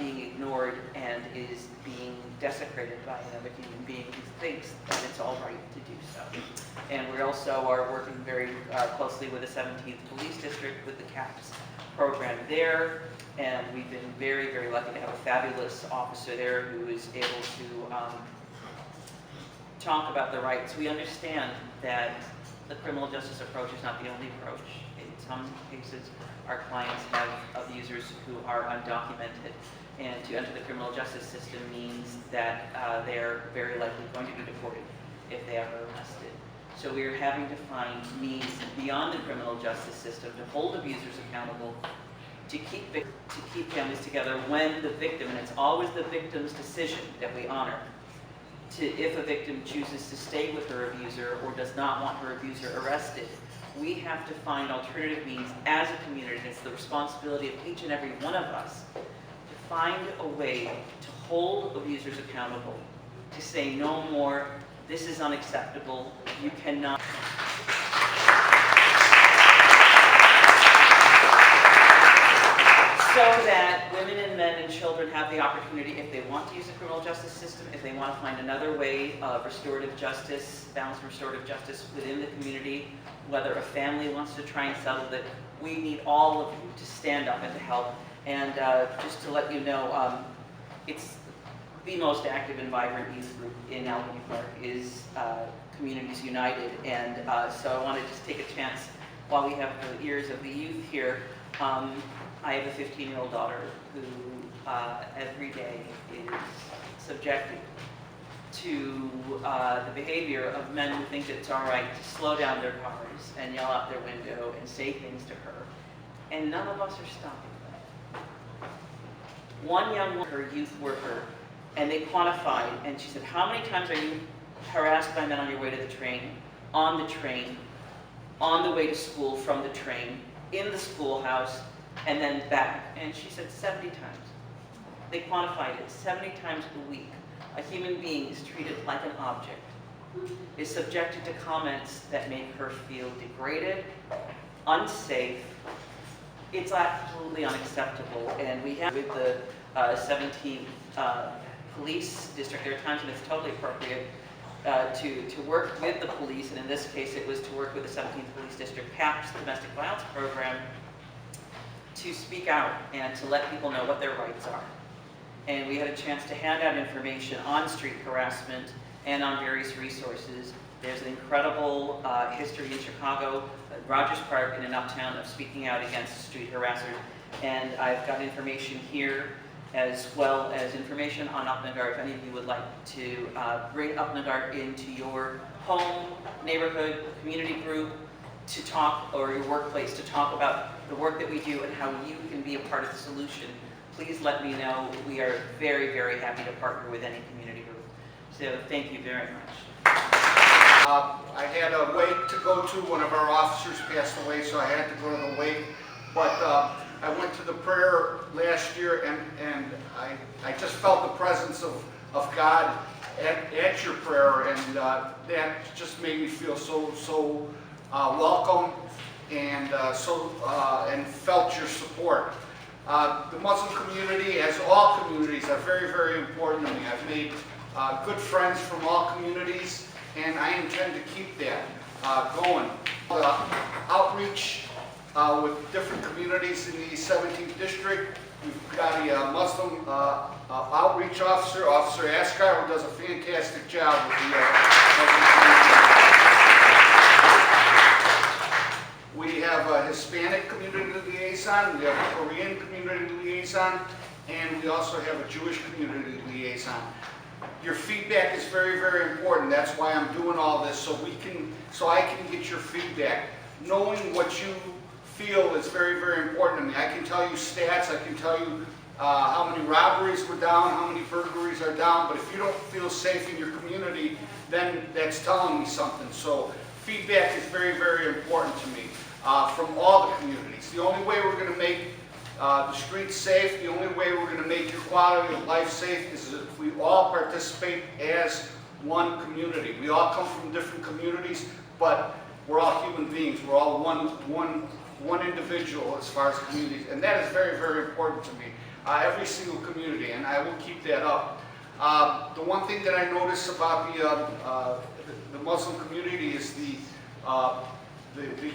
being ignored and is being desecrated by another human being who thinks that it's all right to do so. And we also are working very closely with the 17th Police District with the CAPS program there, and we've been very, very lucky to have a fabulous officer there who is able to talk about the rights. We understand that the criminal justice approach is not the only approach. In some cases, our clients have abusers who are undocumented, and to enter the criminal justice system means that they're very likely going to be deported if they are arrested. So we are having to find means beyond the criminal justice system to hold abusers accountable, to keep families together when the victim, and it's always the victim's decision that we honor, if a victim chooses to stay with her abuser or does not want her abuser arrested, we have to find alternative means as a community, and it's the responsibility of each and every one of us to find a way to hold abusers accountable, to say no more, this is unacceptable, you cannot. So that women and men and children have the opportunity, if they want to use the criminal justice system, if they want to find another way of restorative justice, balanced restorative justice within the community, whether a family wants to try and settle it, we need all of you to stand up and to help. And just to let you know, it's the most active and vibrant youth group in Albany Park is Communities United. And so I want to just take a chance while we have the ears of the youth here. I have a 15-year-old daughter who every day is subjected to the behavior of men who think it's all right to slow down their cars and yell out their window and say things to her. And none of us are stopping that. One young woman, her youth worker, and they quantified, and she said, how many times are you harassed by men on your way to the train, on the way to school, from the train, in the schoolhouse, and then back? And she said 70 times. They quantified it, 70 times a week. A human being is treated like an object, is subjected to comments that make her feel degraded, unsafe. It's absolutely unacceptable. And we have with the 17th Police District, there are times when it's totally appropriate to work with the police, and in this case it was to work with the 17th Police District CAPS domestic violence program to speak out and to let people know what their rights are. And we had a chance to hand out information on street harassment and on various resources. There's an incredible history in Chicago, Rogers Park in an uptown, of speaking out against street harassers. And I've got information here as well as information on Upnagar if any of you would like to bring Upnagar into your home, neighborhood, community group to talk, or your workplace to talk about the work that we do and how you can be a part of the solution. Please let me know. We are very, very happy to partner with any community group. So thank you very much. I had a wake to go to. One of our officers passed away, so I had to go to the wake. But I went to the prayer last year, and I just felt the presence of God at your prayer, and that just made me feel so welcome and and felt your support. The Muslim community, as all communities, are very, very important to me. I've made good friends from all communities, and I intend to keep that going. Outreach with different communities in the 17th district. We've got a Muslim outreach officer, Officer Askar, who does a fantastic job with the Muslim community. We have a Hispanic community liaison, we have a Korean community liaison, and we also have a Jewish community liaison. Your feedback is very, very important. That's why I'm doing all this, so I can get your feedback. Knowing what you feel is very, very important to me. I can tell you stats, I can tell you how many robberies were down, how many burglaries are down, but if you don't feel safe in your community, then that's telling me something. So feedback is very, very important to me from all the communities. The only way we're going to make the streets safe, the only way we're going to make your quality of life safe is if we all participate as one community. We all come from different communities, but we're all human beings. We're all one individual as far as communities, and that is very, very important to me. Every single community, and I will keep that up. The one thing that I notice about the Muslim community is the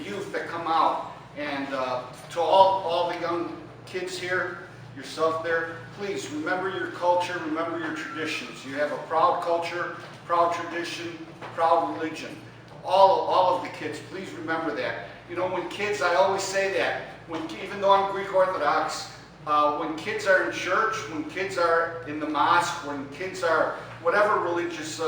youth that come out, and to all the young kids here, yourself there, please remember your culture, remember your traditions. You have a proud culture, proud tradition, proud religion. All of the kids, please remember that. You know, when kids, I always say that, even though I'm Greek Orthodox, when kids are in church, when kids are in the mosque, when kids are whatever religious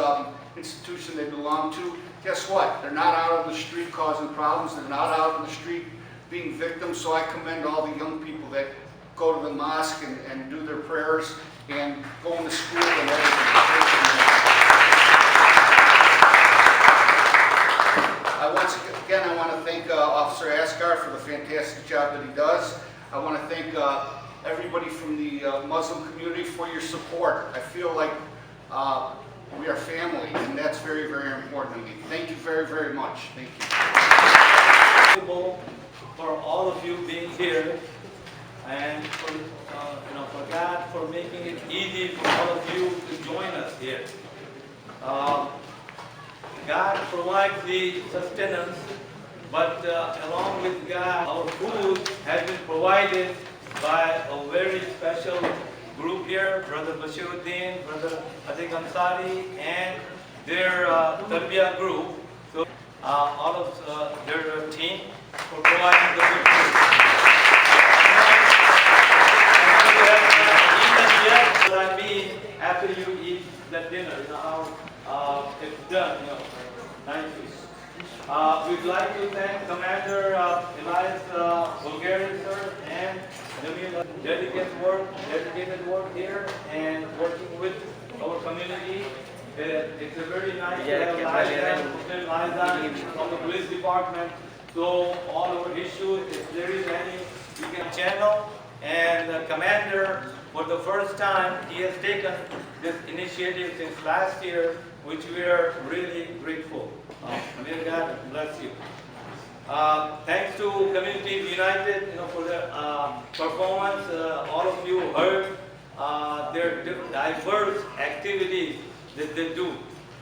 institution they belong to, guess what? They're not out on the street causing problems. They're not out on the street being victims. So I commend all the young people that go to the mosque and do their prayers and go into school and everything. Once again, I want to thank Officer Askar for the fantastic job that he does. I want to thank everybody from the Muslim community for your support. I feel like we are family, and that's very, very important to me. Thank you very, very much. Thank you. For all of you being here, and for God for making it easy for all of you to join us here. God provides the sustenance, but along with God, our food has been provided by a very special group here, Brother Bashiruddin, Brother Atiq Ansari, and their Tarbiyah group. So all of their team for providing the good food. But I mean, after you eat that dinner, how it's done, nicely. We'd like to thank Commander Elias Bulgarian, sir, and Jamil, dedicated work here and working with our community. It's a very nice to have Liza from the police department. So all our issues, if there is any, you can channel. And the commander, for the first time, he has taken this initiative since last year, which we are really grateful. May God bless you. Thanks to Communities United, for the performance. All of you heard their diverse activities that they do,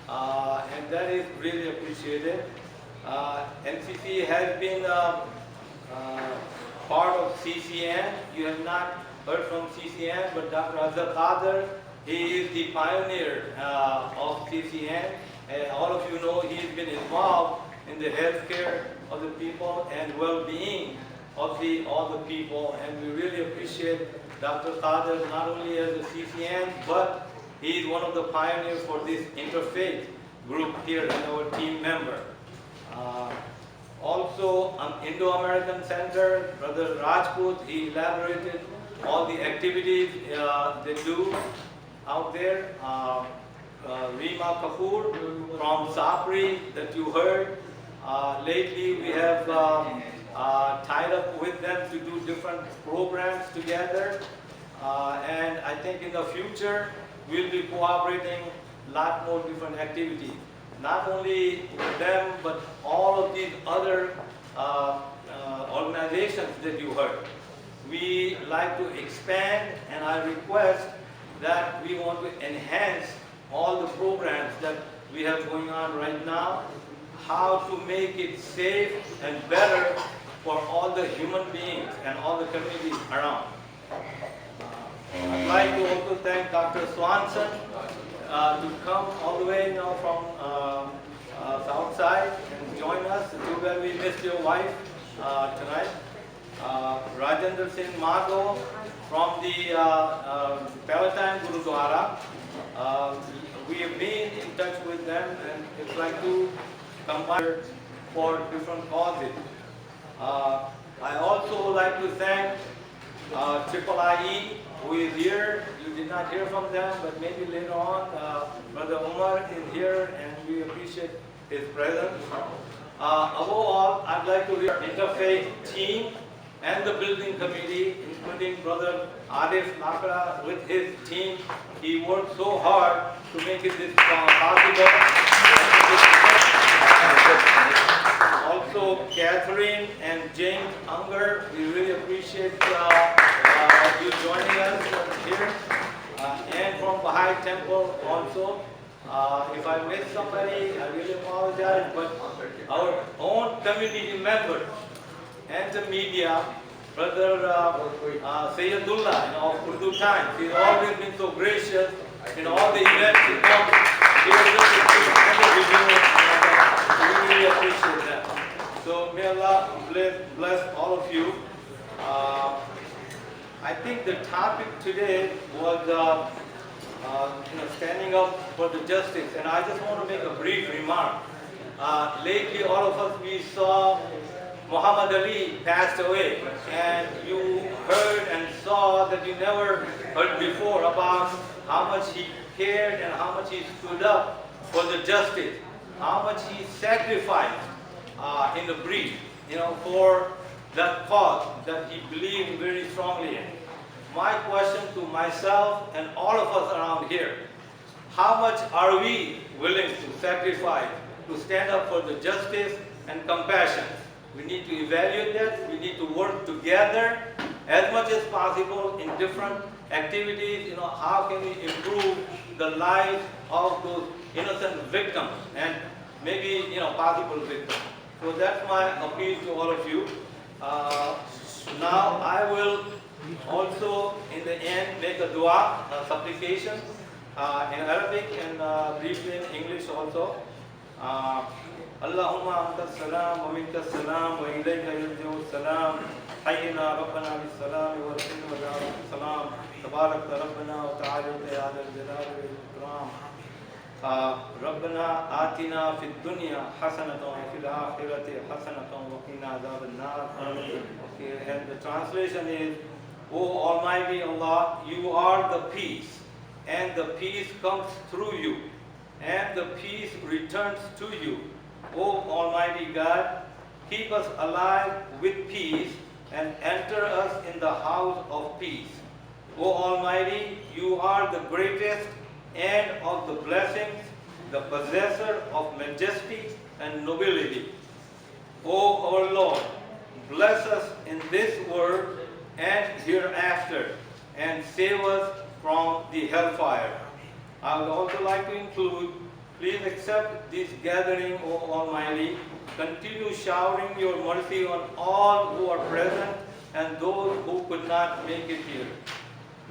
and that is really appreciated. NCC has been part of CCN. You have not heard from CCN, but Dr. Azhar Khader He is the pioneer of CCN, and all of you know he's been involved in the healthcare of the people and well-being of all the people, and we really appreciate Dr. Qadir not only as a CCN, but he's one of the pioneers for this Interfaith group here and our team member. Also, Indo-American Center, Brother Rajput, he elaborated all the activities they do out there. Rima Kapoor from Sapri that you heard. Lately we have tied up with them to do different programs together. And I think in the future we'll be cooperating a lot more different activities. Not only with them, but all of these other organizations that you heard. We like to expand, and I request that we want to enhance all the programs that we have going on right now, how to make it safe and better for all the human beings and all the communities around. I'd like to also thank Dr. Swanson to come all the way now from south side and join us. Too bad we missed your wife tonight. Rajendra Singh Madho from the Palatine Gurudwara. We have been in touch with them, and it's like to combine for different causes. I also like to thank IEEE, who is here. You did not hear from them, but maybe later on, Brother Umar is here, and we appreciate his presence. Above all, I'd like to the Interfaith team and the building committee, including Brother Arif Lakra with his team. He worked so hard to make it this possible. Also, Catherine and James Unger, we really appreciate you joining us here. And from Baha'i Temple also. If I missed somebody, I really apologize, but our own community members and the media, Brother Sayyidullah, of Urdu Times, he's always been so gracious in all the events he comes. He was just we really appreciate that. So may Allah bless all of you. I think the topic today was standing up for the justice, and I just want to make a brief remark. Lately, all of us, we saw Muhammad Ali passed away, and you heard and saw that you never heard before about how much he cared and how much he stood up for the justice, how much he sacrificed in the brief, for that cause that he believed very strongly in. My question to myself and all of us around here, how much are we willing to sacrifice to stand up for the justice and compassion? We need to evaluate that. We need to work together as much as possible in different activities. How can we improve the lives of those innocent victims and maybe, possible victims. So that's my appeal to all of you. Now I will also, in the end, make a dua, a supplication in Arabic and briefly in English also. Allahumma anta salam wa minka salam wa ilayka yarji'u salam. Hayyina rabbana bis salam wa rabbina wa da'ala salam. Tabarakta rabbana wa ta'ala ya dal jalali wal ikram. ربنا آتنا في الدنيا حسنة وفي الآخرة حسنة وقنا عذاب النار. Okay, and the translation is, O Almighty Allah, you are the peace, and the peace comes through you, and the peace returns to you. O Almighty God, keep us alive with peace and enter us in the house of peace. O Almighty, you are the greatest and of the blessings, the possessor of majesty and nobility. O our Lord, bless us in this world and hereafter, and save us from the hellfire. I would also like to include, please accept this gathering, O Almighty. Continue showering your mercy on all who are present and those who could not make it here.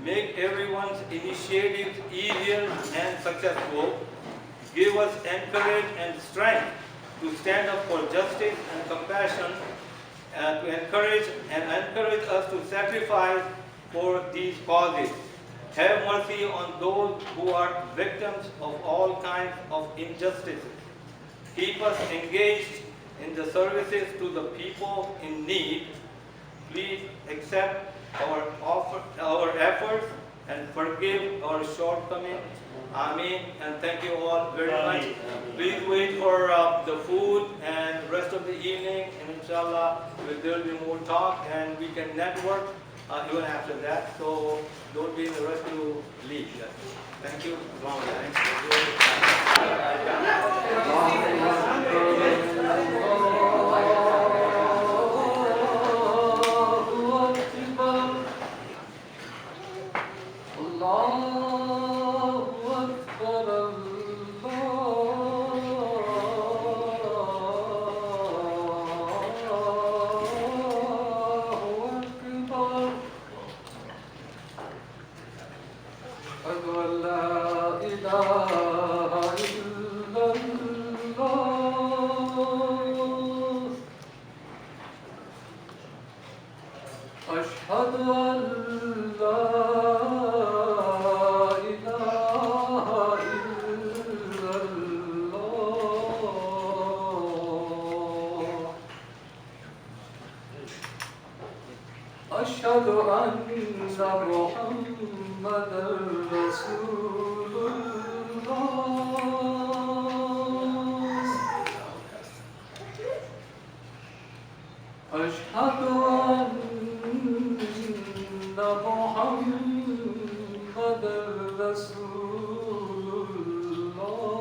make everyone's initiatives easier and successful, give us encourage and strength to stand up for justice and compassion, and to encourage us to sacrifice for these causes. Have mercy on those who are victims of all kinds of injustices. Keep us engaged in the services to the people in need. Please accept our efforts and forgive our shortcomings. Amen. And thank you all very much. Please wait for the food and rest of the evening, and inshallah there will be more talk and we can network even after that. So don't be in a rush to leave. Thank you. أشهد أن محمدا رسول الله أشهد أن محمدا رسول الله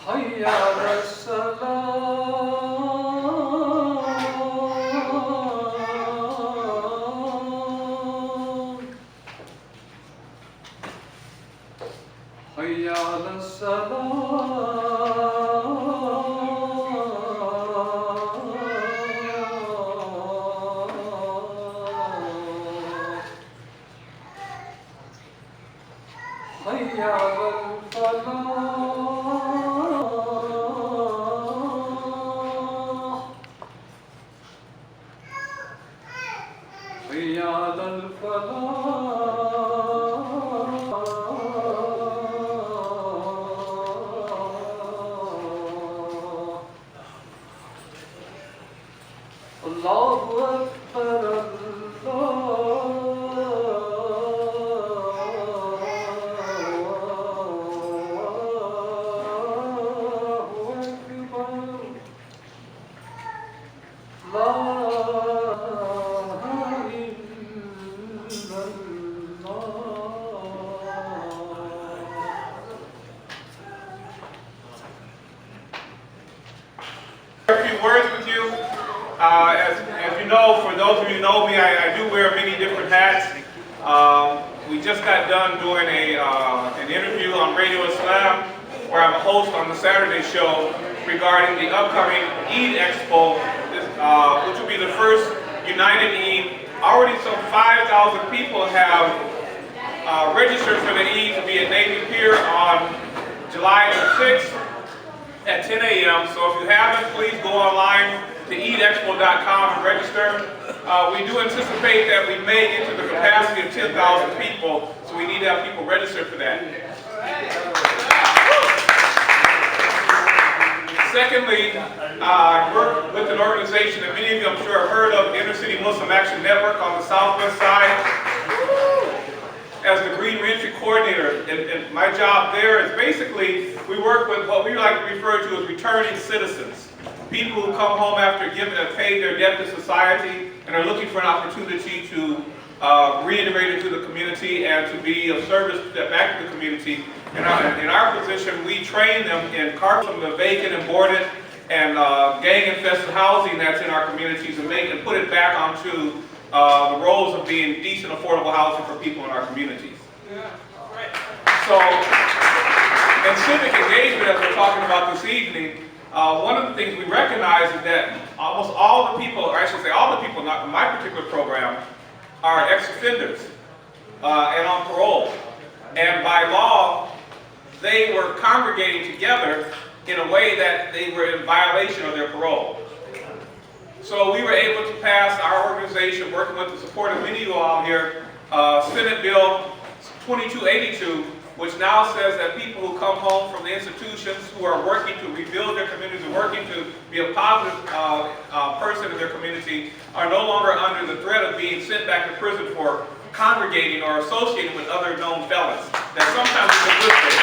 حي على السلام حي على السلام حي على الفلاح حي على الفلاح الله أكبر A few words with you. As you know, for those of you who know me, I do wear many different hats. We just got done doing an interview on Radio Islam, where I'm a host on the Saturday show regarding the upcoming Eid Expo, which will be the first United Eid. Already some 5,000 people have registered for the Eid to be at Navy Pier on July the 6th. At 10 a.m. So if you haven't, please go online to eidexpo.com and register. We do anticipate that we may get to the capacity of 10,000 people, so we need to have people register for that. Secondly, I work with an organization that many of you I'm sure have heard of, the Inner City Muslim Action Network on the southwest side. As the Green Reentry Coordinator, and my job there is basically, we work with what we like to refer to as returning citizens. People who come home after have paid their debt to society and are looking for an opportunity to reintegrate into the community and to be of service back to the community. In our position, we train them in from the vacant and boarded and gang-infested housing that's in our communities and put it back onto the roles of being decent, affordable housing for people in our communities. So, in civic engagement, as we're talking about this evening, one of the things we recognize is that almost all the people, or I should say all the people not in my particular program, are ex-offenders and on parole. And by law, they were congregating together in a way that they were in violation of their parole. So we were able to pass, our organization, working with the support of many of you all here, Senate Bill 2282, which now says that people who come home from the institutions who are working to rebuild their communities and working to be a positive person in their community are no longer under the threat of being sent back to prison for congregating or associating with other known felons. That sometimes is a good thing.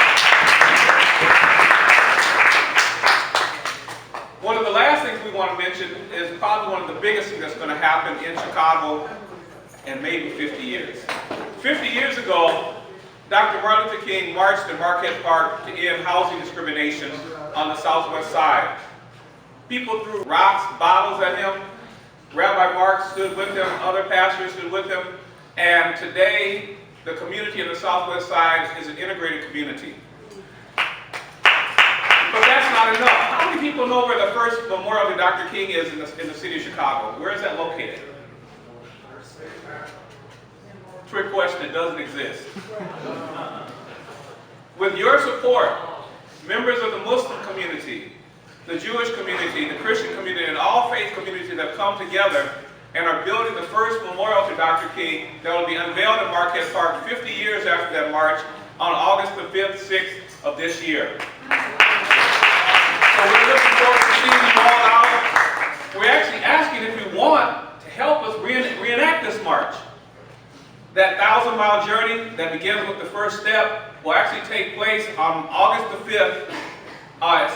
One of the last things we want to mention is probably one of the biggest things that's going to happen in Chicago in maybe 50 years. 50 years ago, Dr. Martin Luther King marched in Marquette Park to end housing discrimination on the southwest side. People threw rocks, bottles at him. Rabbi Mark stood with him, other pastors stood with him, and today the community on the southwest side is an integrated community. But that's not enough. How many people know where the first memorial to Dr. King is in the city of Chicago? Where is that located? Trick question, it doesn't exist. With your support, members of the Muslim community, the Jewish community, the Christian community, and all faith communities have come together and are building the first memorial to Dr. King that will be unveiled in Marquette Park 50 years after that march on August the 5th, 6th of this year. So we're looking forward to seeing you all out. We're actually asking if you want to help us reenact this march. That 1,000-mile journey that begins with the first step will actually take place on August the 5th,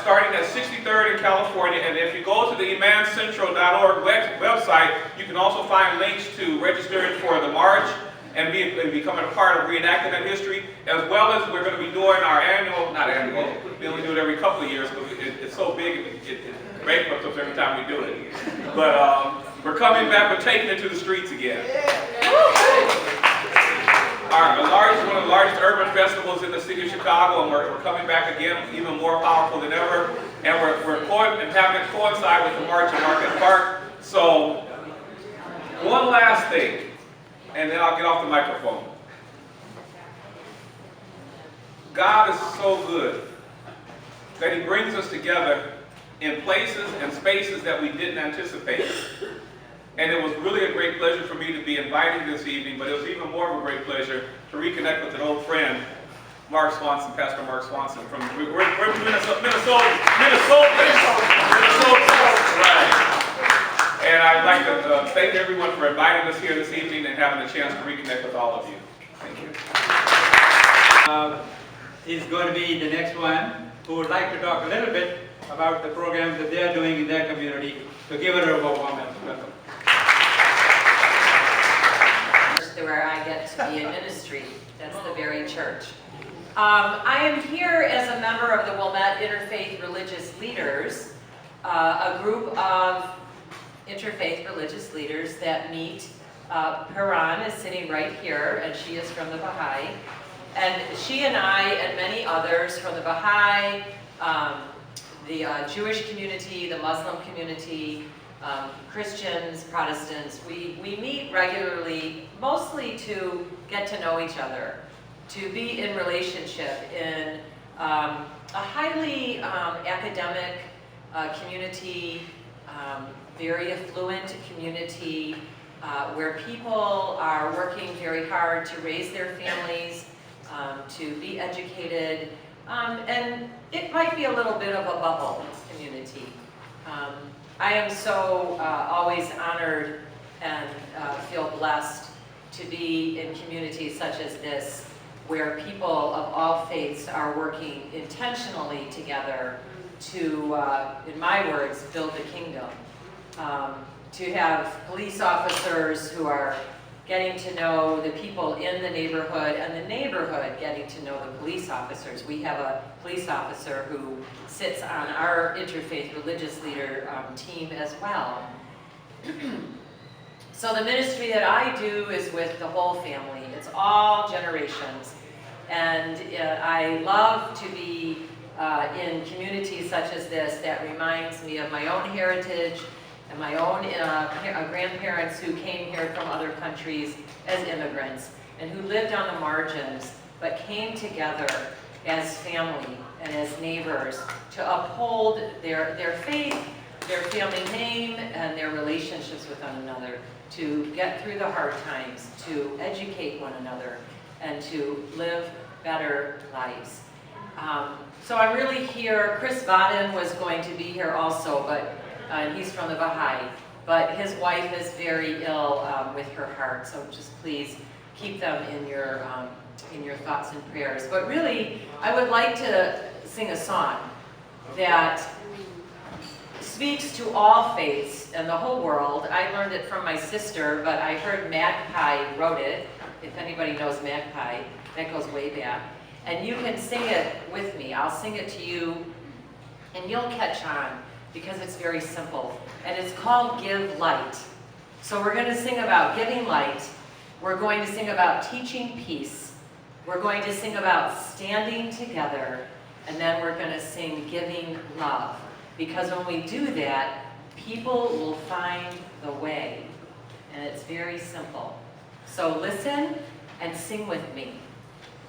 starting at 63rd in California. And if you go to the imancentral.org website, you can also find links to registering for the march and becoming a part of reenacting that history, as well as we're going to be doing our we only do it every couple of years because it's so big, it bankrupts us every time we do it. But we're coming back, we're taking it to the streets again. One of the largest urban festivals in the city of Chicago, and we're coming back again even more powerful than ever. And we're having it coincide with the march in Marquette Park. So, one last thing, and then I'll get off the microphone. God is so good that He brings us together in places and spaces that we didn't anticipate. And it was really a great pleasure for me to be invited this evening, but it was even more of a great pleasure to reconnect with an old friend, Mark Swanson, Pastor Mark Swanson from we're from Minnesota. Right. And I'd like to thank everyone for inviting us here this evening and having the chance to reconnect with all of you. Thank you. Is going to be the next one who would like to talk a little bit about the programs that they are doing in their community. So give her a warm welcome. Where I get to be in ministry. That's the very church. I am here as a member of the Wilmette Interfaith Religious Leaders, a group of interfaith religious leaders that meet. Paran is sitting right here, and she is from the Baha'i. And she and I and many others from the Baha'i, the Jewish community, the Muslim community, Christians, Protestants, we meet regularly, mostly to get to know each other, to be in relationship in a highly academic community, very affluent community, where people are working very hard to raise their families, to be educated, and it might be a little bit of a bubble community. I am so always honored and feel blessed to be in communities such as this, where people of all faiths are working intentionally together to, in my words, build the kingdom. To have police officers who are getting to know the people in the neighborhood, and the neighborhood getting to know the police officers. We have a police officer who sits on our interfaith religious leader team as well. So the ministry that I do is with the whole family. It's all generations. And I love to be in communities such as this that reminds me of my own heritage and my own grandparents who came here from other countries as immigrants and who lived on the margins but came together as family and as neighbors to uphold their faith, their family name, and their relationships with one another, to get through the hard times, to educate one another, and to live better lives. So I'm really here. Chris Vaden was going to be here also, but he's from the Baha'i, but his wife is very ill with her heart, so just please keep them in your thoughts and prayers. But really, I would like to sing a song that speaks to all faiths and the whole world. I learned it from my sister, but I heard Magpie wrote it. If anybody knows Magpie, that goes way back. And you can sing it with me. I'll sing it to you, and you'll catch on, because it's very simple. And it's called Give Light. So we're going to sing about giving light. We're going to sing about teaching peace. We're going to sing about standing together. And then we're going to sing giving love. Because when we do that, people will find the way. And it's very simple. So listen and sing with me.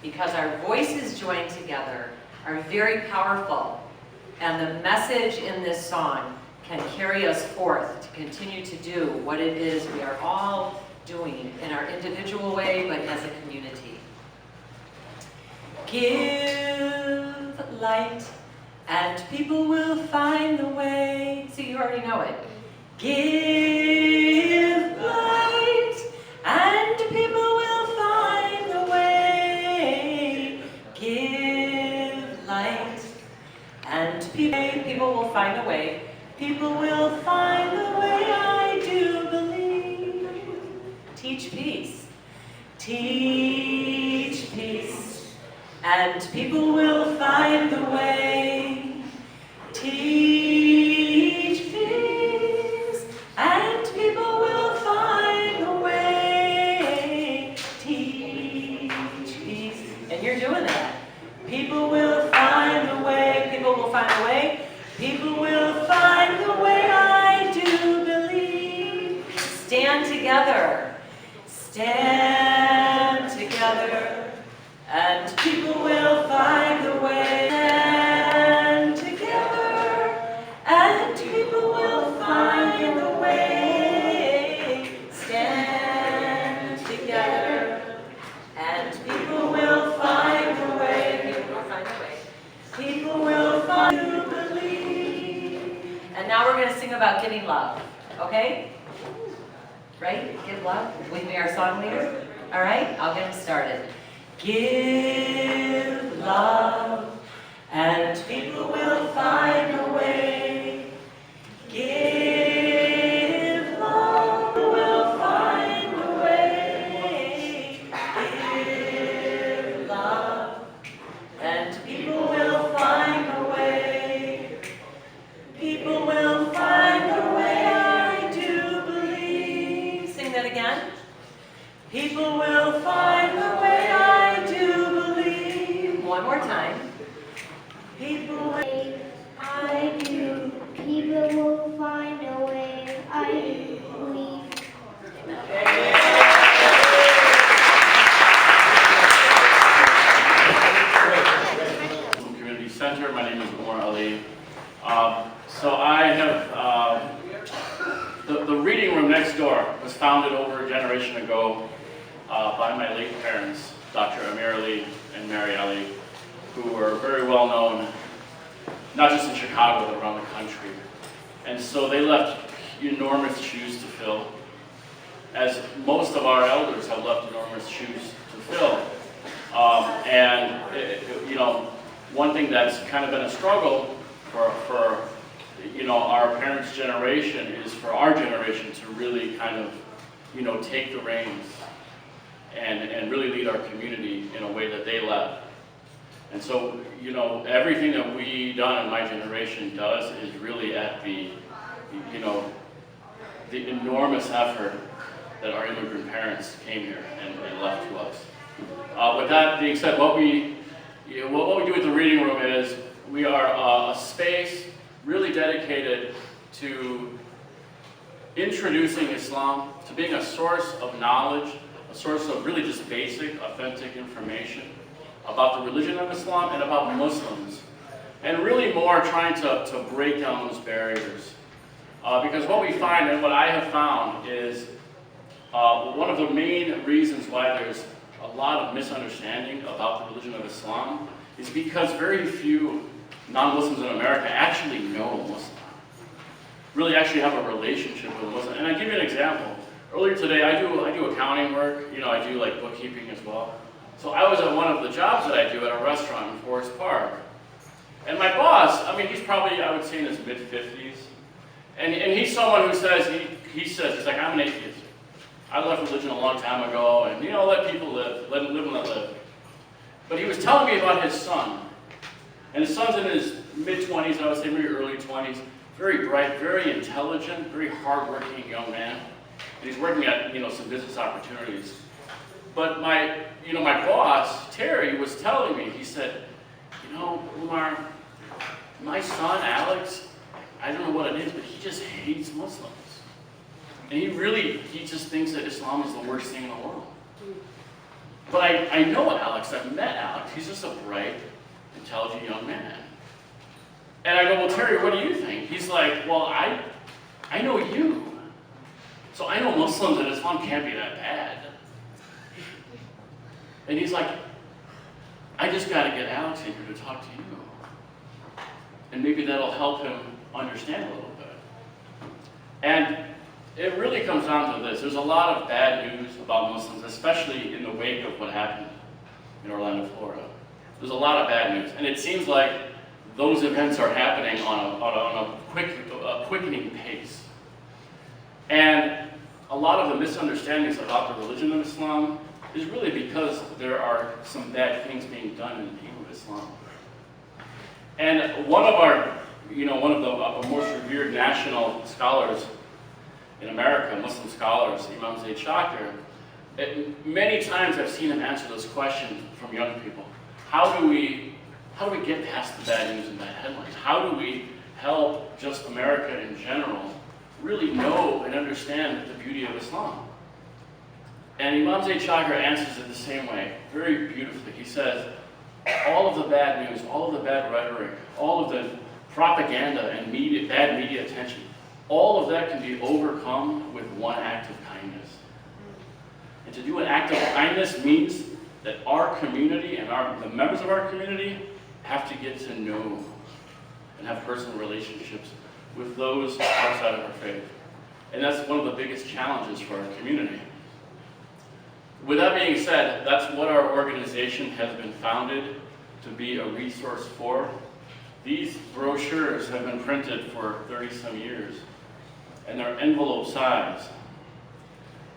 Because our voices joined together are very powerful. And the message in this song can carry us forth to continue to do what it is we are all doing in our individual way, but as a community. Give light, and people will find the way. See, you already know it. Give light, and people will find the way. Give light, and people will find a way. People will find the way, I do believe. Teach peace. Teach peace, and people will find the way. Teach peace, and people will find the way. Teach peace, and you're doing that. People will find the way. People will find the way. People will find the way, I do believe. Stand together. Stand together. And people will find the way. Stand together. And people will find the way. Stand together. And people will find the way. People will find the way. People will find the way. And now we're going to sing about giving love, okay? Right? Give love with me, our song leader. All right? I'll get him started. Give love, and people will find a way. Give love, will find a way. Give love, and people will find a way. People will find a way, I do believe. Sing that again. People will find a way, I do believe. One more time. People will, I do. People will find a way, I believe. Community Center. My name is Umar Ali. So I have, the reading room next door was founded over a generation ago by my late parents, Dr. Amir Ali and Mary Ali, who were very well known, not just in Chicago, but around the country. And so they left enormous shoes to fill, as most of our elders have left enormous shoes to fill. You know, one thing that's kind of been a struggle for you know, our parents' generation is for our generation to really kind of, you know, take the reins and really lead our community in a way that they left. And so, you know, everything that we done in my generation does is really at the, you know, the enormous effort that our immigrant parents came here and left to us. With that being said, what we do with the reading room is We are a space really dedicated to introducing Islam, to being a source of knowledge, a source of really just basic, authentic information about the religion of Islam and about Muslims. And really more trying to break down those barriers. Because what we find, and what I have found, is one of the main reasons why there's a lot of misunderstanding about the religion of Islam is because very few non-Muslims in America actually know a Muslim. Really actually have a relationship with a Muslim. And I give you an example. Earlier today, I do accounting work. You know, I do like bookkeeping as well. So I was at one of the jobs that I do at a restaurant in Forest Park. And my boss, I mean, he's probably, I would say, in his mid-50s. And he's someone who says, he's like, I'm an atheist. I left religion a long time ago, and, you know, let people live. Let them live and let live. But he was telling me about his son. And his son's in his mid-20s, I would say, maybe early 20s. Very bright, very intelligent, very hardworking young man. And he's working at, you know, some business opportunities. But my boss, Terry, was telling me, he said, you know, Umar, my son, Alex, I don't know what it is, but he just hates Muslims. And he just thinks that Islam is the worst thing in the world. But I know Alex, I've met Alex, he's just a bright, intelligent young man. And I go, well, Terry, what do you think? He's like, well, I know you. So I know Muslims and Islam can't be that bad. And he's like, I just got to get Alex in here to talk to you. And maybe that'll help him understand a little bit. And it really comes down to this. There's a lot of bad news about Muslims, especially in the wake of what happened in Orlando, Florida. There's a lot of bad news. And it seems like those events are happening on a quickening pace. And a lot of the misunderstandings about the religion of Islam is really because there are some bad things being done in the name of Islam. And one of the most revered national scholars in America, Muslim scholars, Imam Zaid Shakir, many times I've seen him answer this question from young people. How do we get past the bad news and bad headlines? How do we help just America in general really know and understand the beauty of Islam? And Imam Zaid Shakir answers it the same way, very beautifully. He says, all of the bad news, all of the bad rhetoric, all of the propaganda and bad media attention, all of that can be overcome with one act of kindness. And to do an act of kindness means that our community and the members of our community have to get to know and have personal relationships with those outside of our faith. And that's one of the biggest challenges for our community. With that being said, that's what our organization has been founded to be a resource for. These brochures have been printed for 30-some years, and they're envelope size.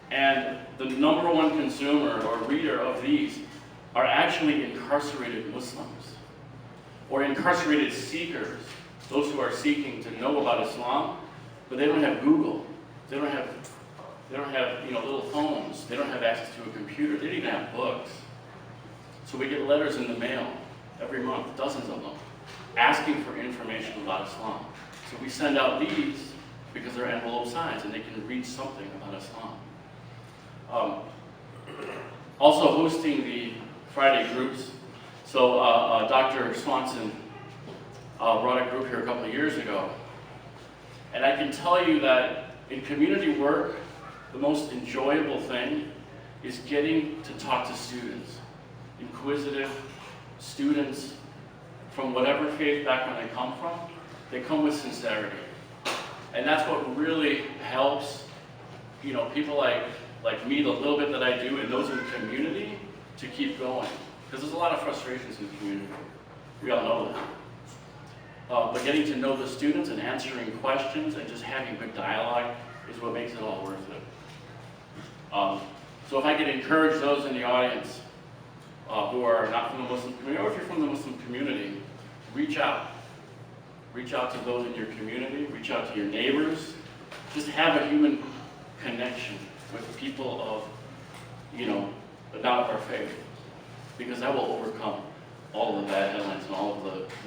And the number one consumer or reader of these are actually incarcerated Muslims or incarcerated seekers, those who are seeking to know about Islam, but they don't have Google. They don't have little phones. They don't have access to a computer. They don't even have books. So we get letters in the mail every month, dozens of them, asking for information about Islam. So we send out these because they're envelope size and they can read something about Islam. Also hosting the Friday groups. So Dr. Swanson brought a group here a couple of years ago. And I can tell you that in community work, the most enjoyable thing is getting to talk to students, inquisitive students from whatever faith background they come from. They come with sincerity. And that's what really helps, people like me, the little bit that I do, and those in the community, to keep going. Because there's a lot of frustrations in the community. We all know that. But getting to know the students and answering questions and just having good dialogue is what makes it all worth it. So if I could encourage those in the audience who are not from the Muslim community, or if you're from the Muslim community, reach out. Reach out to those in your community, reach out to your neighbors. Just have a human connection with people of, not of our faith, because that will overcome all of the bad headlines and all of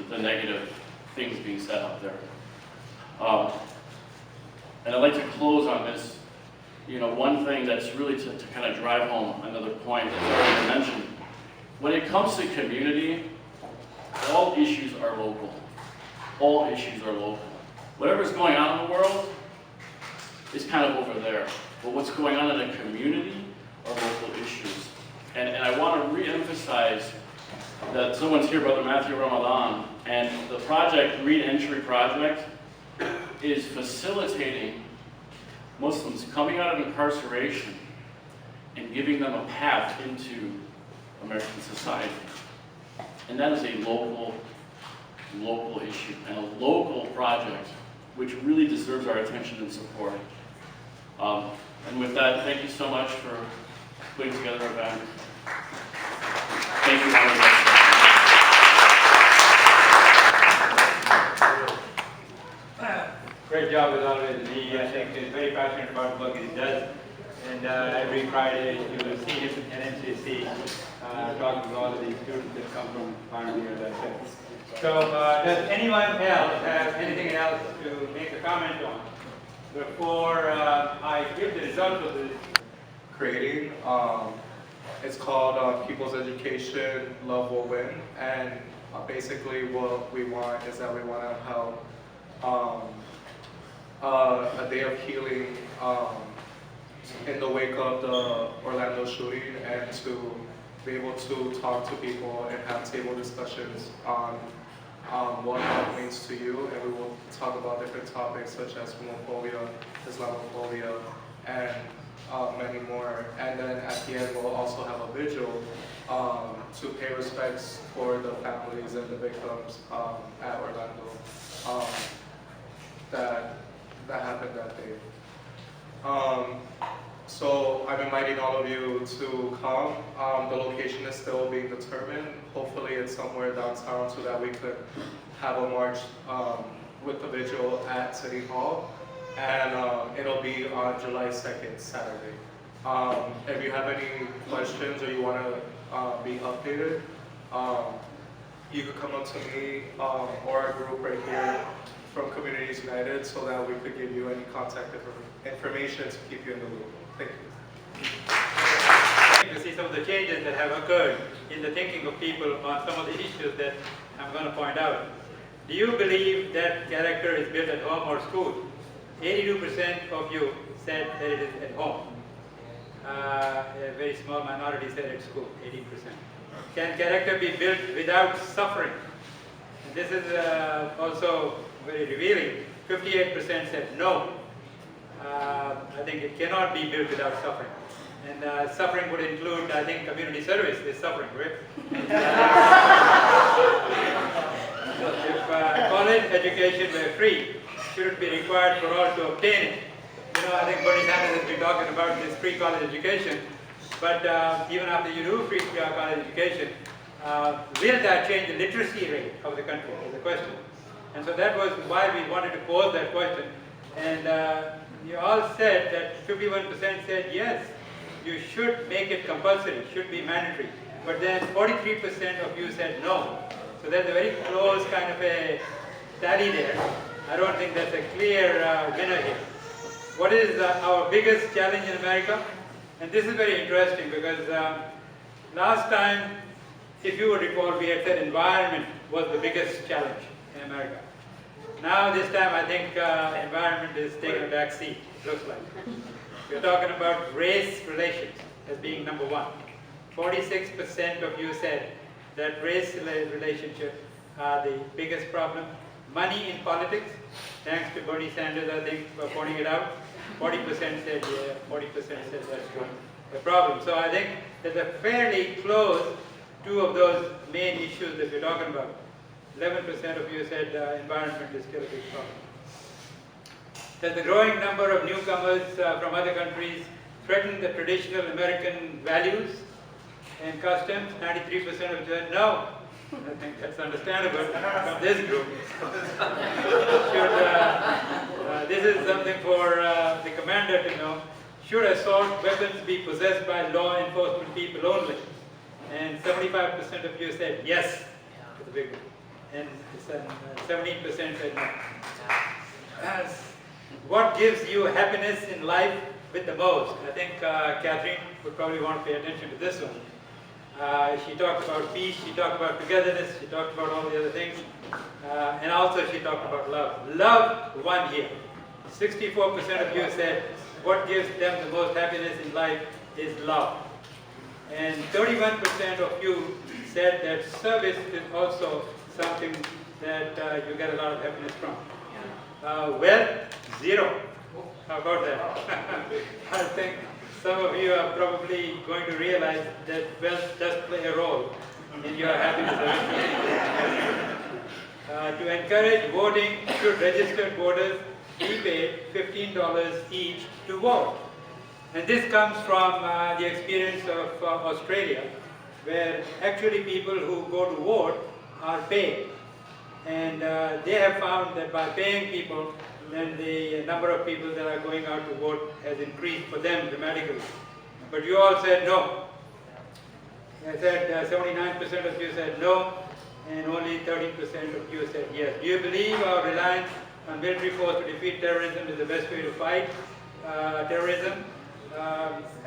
the negative things being said out there. And I'd like to close on this. One thing that's really to kind of drive home another point that's already been mentioned. When it comes to community, all issues are local. All issues are local. Whatever's going on in the world is kind of over there. But what's going on in a community are local issues. And I want to re-emphasize that someone's here, Brother Matthew Ramadan, and the project, Re-Entry Project, is facilitating Muslims coming out of incarceration and giving them a path into American society. And that is a local issue and a local project which really deserves our attention and support. And with that, thank you so much for putting together an event. Thank you, everybody. Great job as always. He, I think, is very passionate about the work he does. And every Friday you will see him at MCC talking to all of these students that come from Pioneer, as I said. So does anyone else have anything else to make a comment on before I give the results of this? Creating. It's called People's Education, Love Will Win. And basically what we want is that we want to help a day of healing in the wake of the Orlando shooting, and to be able to talk to people and have table discussions on what love means to you. And we will talk about different topics such as homophobia, Islamophobia, and many more. And then at the end we'll also have a vigil to pay respects for the families and the victims at Orlando that happened that day. So I'm inviting all of you to come. The location is still being determined. Hopefully it's somewhere downtown so that we could have a march with the vigil at City Hall. And it'll be on July 2nd, Saturday. If you have any questions or you want to be updated, you could come up to me or our group right here from Communities United so that we could give you any contact information to keep you in the loop. Thank you. To see some of the changes that have occurred in the thinking of people on some of the issues that I'm going to point out. Do you believe that character is built at home or school? 82% of you said that it is at home. A very small minority said at school, 18%. Can character be built without suffering? And this is also very revealing. 58% said no. I think it cannot be built without suffering. And suffering would include, I think, community service is suffering, right? If college education were free, shouldn't be required for all to obtain it. I think Bernie Sanders has been talking about this free college education, but even after you do free college education, will that change the literacy rate of the country is the question. And so that was why we wanted to pose that question. And you all said that 51% said yes, you should make it compulsory, should be mandatory. But then 43% of you said no. So there's a very close kind of a tally there. I don't think that's a clear winner here. What is our biggest challenge in America? And this is very interesting because last time, if you would recall, we had said environment was the biggest challenge in America. Now this time I think environment is taking a back seat, looks like. We're talking about race relations as being number one. 46% of you said that race relationship are the biggest problem. Money in politics, thanks to Bernie Sanders, I think, for pointing it out. 40% said yeah, 40% said that's the problem. So I think there's a fairly close two of those main issues that we're talking about. 11% of you said environment is still a big problem. That the growing number of newcomers from other countries threaten the traditional American values and customs. 93% of you said no. I think that's understandable from this group. This is something for the commander to know. Should assault weapons be possessed by law enforcement people only? And 75% of you said yes. was a big one. And 17% said no. What gives you happiness in life with the most? I think Catherine would probably want to pay attention to this one. She talked about peace, she talked about togetherness, she talked about all the other things, and also she talked about love. Love won here. 64% of you said what gives them the most happiness in life is love. And 31% of you said that service is also something that you get a lot of happiness from. Wealth, 0. How about that? I think some of you are probably going to realize that wealth does play a role in your happiness. To encourage voting, should registered voters be paid $15 each to vote. And this comes from the experience of Australia, where actually people who go to vote are paid. And they have found that by paying people, then the number of people that are going out to vote has increased for them dramatically. But you all said no. I said 79% of you said no, and only 13% of you said yes. Do you believe our reliance on military force to defeat terrorism is the best way to fight terrorism?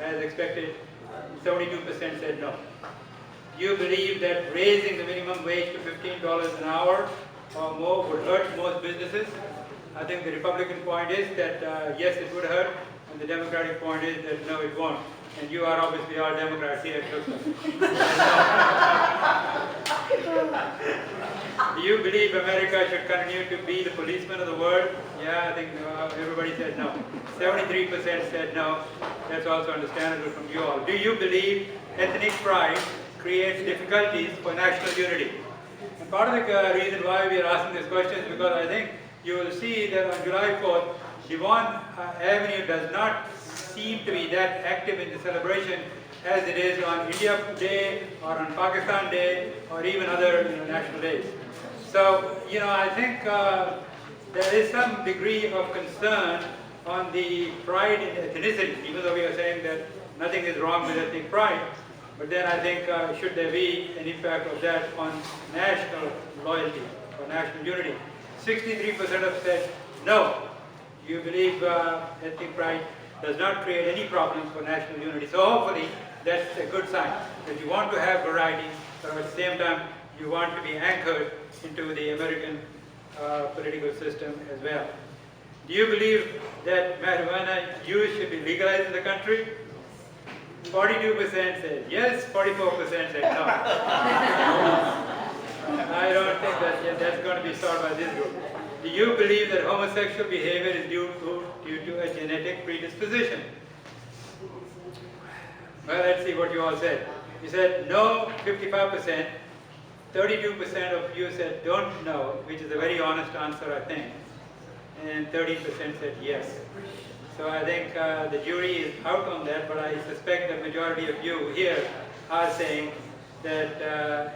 As expected, 72% said no. Do you believe that raising the minimum wage to $15 an hour or more would hurt most businesses? I think the Republican point is that yes, it would hurt, and the Democratic point is that no, it won't. And you are obviously all Democrats here. Do you believe America should continue to be the policeman of the world? Yeah, I think everybody said no. 73% said no. That's also understandable from you all. Do you believe ethnic pride creates difficulties for national unity? And part of the reason why we are asking this question is because I think you will see that on July 4th, Devon Avenue does not seem to be that active in the celebration as it is on India Day or on Pakistan Day or even other national days. So, I think there is some degree of concern on the pride in ethnicity, even though we are saying that nothing is wrong with ethnic pride. But then I think should there be an impact of that on national loyalty or national unity? 63% have said no. You believe ethnic pride does not create any problems for national unity. So hopefully that's a good sign that you want to have variety, but at the same time you want to be anchored into the American political system as well. Do you believe that marijuana use should be legalized in the country? 42% said yes, 44% said no. I don't think that that's going to be solved by this group. Do you believe that homosexual behavior is due to a genetic predisposition? Well, let's see what you all said. You said no, 55%. 32% of you said don't know, which is a very honest answer, I think. And 13% said yes. So I think the jury is out on that, but I suspect the majority of you here are saying that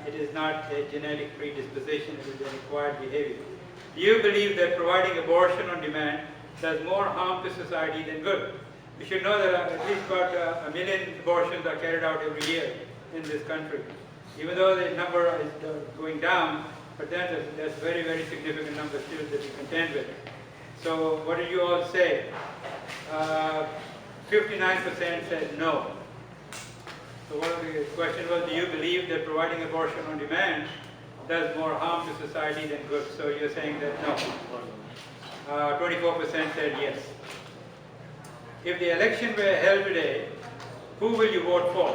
it is not a genetic predisposition, it is an acquired behavior. Do you believe that providing abortion on demand does more harm to society than good? You should know that at least about 1 million abortions are carried out every year in this country. Even though the number is going down, but then there's very, very significant number still that we contend with. So what did you all say? 59% said no. So the question was, do you believe that providing abortion on demand does more harm to society than good? So you're saying that no. 24% said yes. If the election were held today, who will you vote for?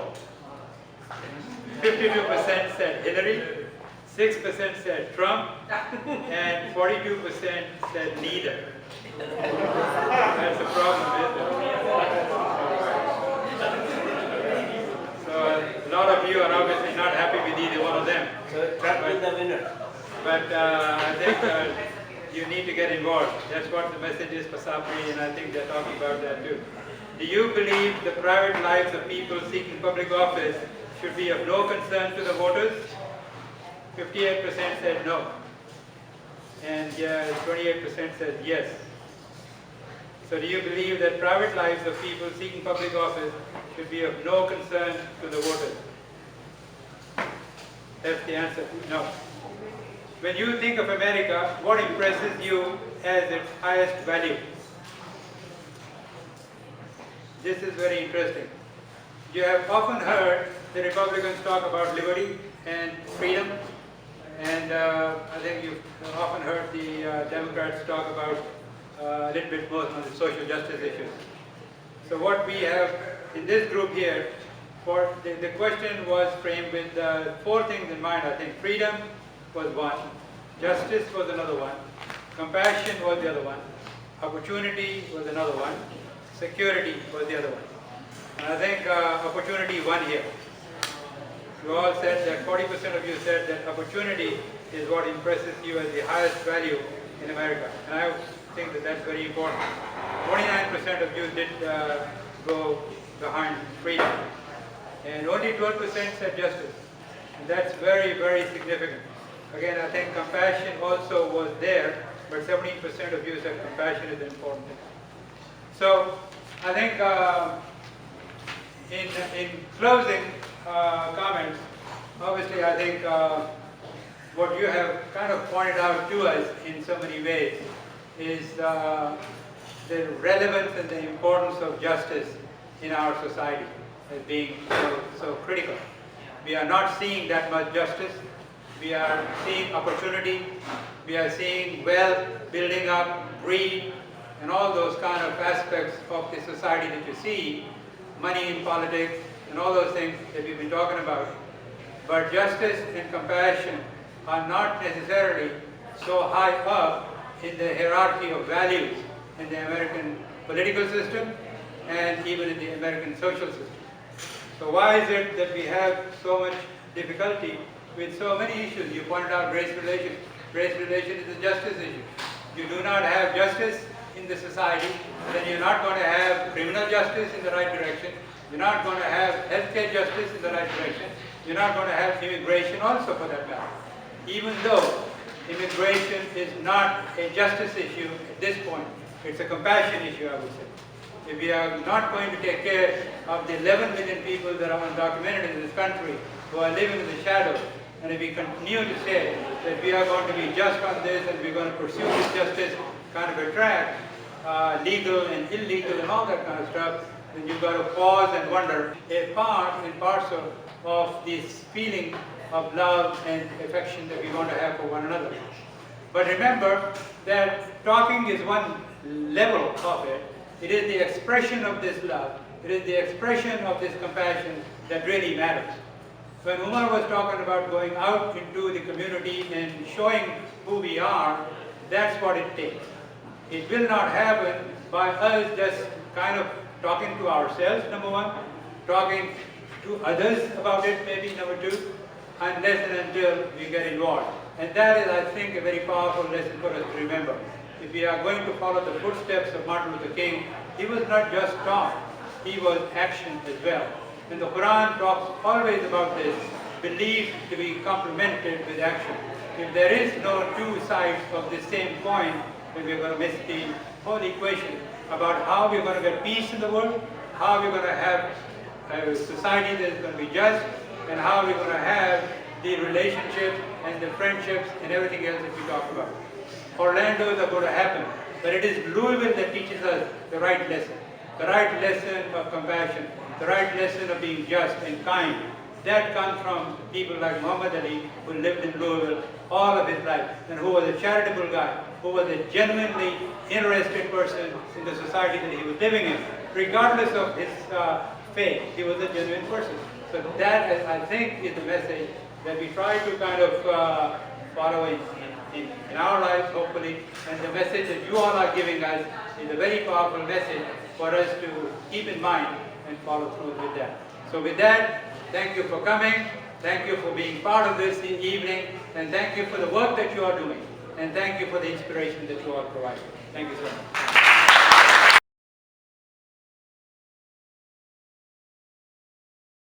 52% said Hillary, 6% said Trump, and 42% said neither. That's a problem, isn't it? So a lot of you are obviously not happy with either one of them. So Trump is the winner. But I think you need to get involved. That's what the message is for Sapri, and I think they're talking about that too. Do you believe the private lives of people seeking public office should be of no concern to the voters? 58% said no. And 28% said yes. So do you believe that private lives of people seeking public office should be of no concern to the voters? That's the answer, no. when you think of America, what impresses you as its highest value? This is very interesting. You have often heard the Republicans talk about liberty and freedom, and I think you've often heard the Democrats talk about a little bit more on the social justice issues. So what we have in this group here, for the question was framed with 4 things in mind. I think freedom was one, justice was another one, compassion was the other one, opportunity was another one, security was the other one. And I think opportunity won here. You all said that 40% of you said that opportunity is what impresses you as the highest value in America. And I think that that's very important. 29% of you did go behind freedom. And only 12% said justice. And that's very, very significant. Again, I think compassion also was there, but 17% of you said compassion is important. So I think in closing comments, obviously I think what you have kind of pointed out to us in so many ways is the relevance and the importance of justice in our society as being so critical. We are not seeing that much justice. We are seeing opportunity. We are seeing wealth building up, greed, and all those kind of aspects of the society that you see, money in politics, and all those things that we've been talking about. But justice and compassion are not necessarily so high up in the hierarchy of values in the American political system and even in the American social system. So why is it that we have so much difficulty with so many issues? You pointed out race relations. Race relation is a justice issue. You do not have justice in the society, then you're not going to have criminal justice in the right direction. You're not going to have healthcare justice in the right direction. You're not going to have immigration also for that matter. Even though immigration is not a justice issue at this point, it's a compassion issue, I would say. If we are not going to take care of the 11 million people that are undocumented in this country who are living in the shadows, and if we continue to say that we are going to be just on this and we're going to pursue this justice kind of a track, legal and illegal and all that kind of stuff, then you've got to pause and wonder. A part and parcel of this feeling of love and affection that we want to have for one another. But remember that talking is one level of it. It is the expression of this love. It is the expression of this compassion that really matters. When Umar was talking about going out into the community and showing who we are, that's what it takes. It will not happen by us just kind of talking to ourselves, number one, talking to others about it, maybe number two, unless and until we get involved. And that is, I think, a very powerful lesson for us to remember. If we are going to follow the footsteps of Martin Luther King, he was not just talk, he was action as well. And the Quran talks always about this, belief to be complemented with action. If there is no two sides of the same coin, then we're going to miss the whole equation about how we're going to get peace in the world, how we're going to have a society that is going to be just, and how we're going to have the relationships and the friendships and everything else that we talk about. Orlando's are going to happen, but it is Louisville that teaches us the right lesson of compassion, the right lesson of being just and kind. That comes from people like Muhammad Ali, who lived in Louisville all of his life, and who was a charitable guy, who was a genuinely interested person in the society that he was living in. Regardless of his faith, he was a genuine person. So that, is, I think, is the message that we try to kind of follow in our lives, hopefully. And the message that you all are giving us is a very powerful message for us to keep in mind and follow through with that. So with that, thank you for coming. Thank you for being part of this evening. And thank you for the work that you are doing. And thank you for the inspiration that you all provide. Thank you so much.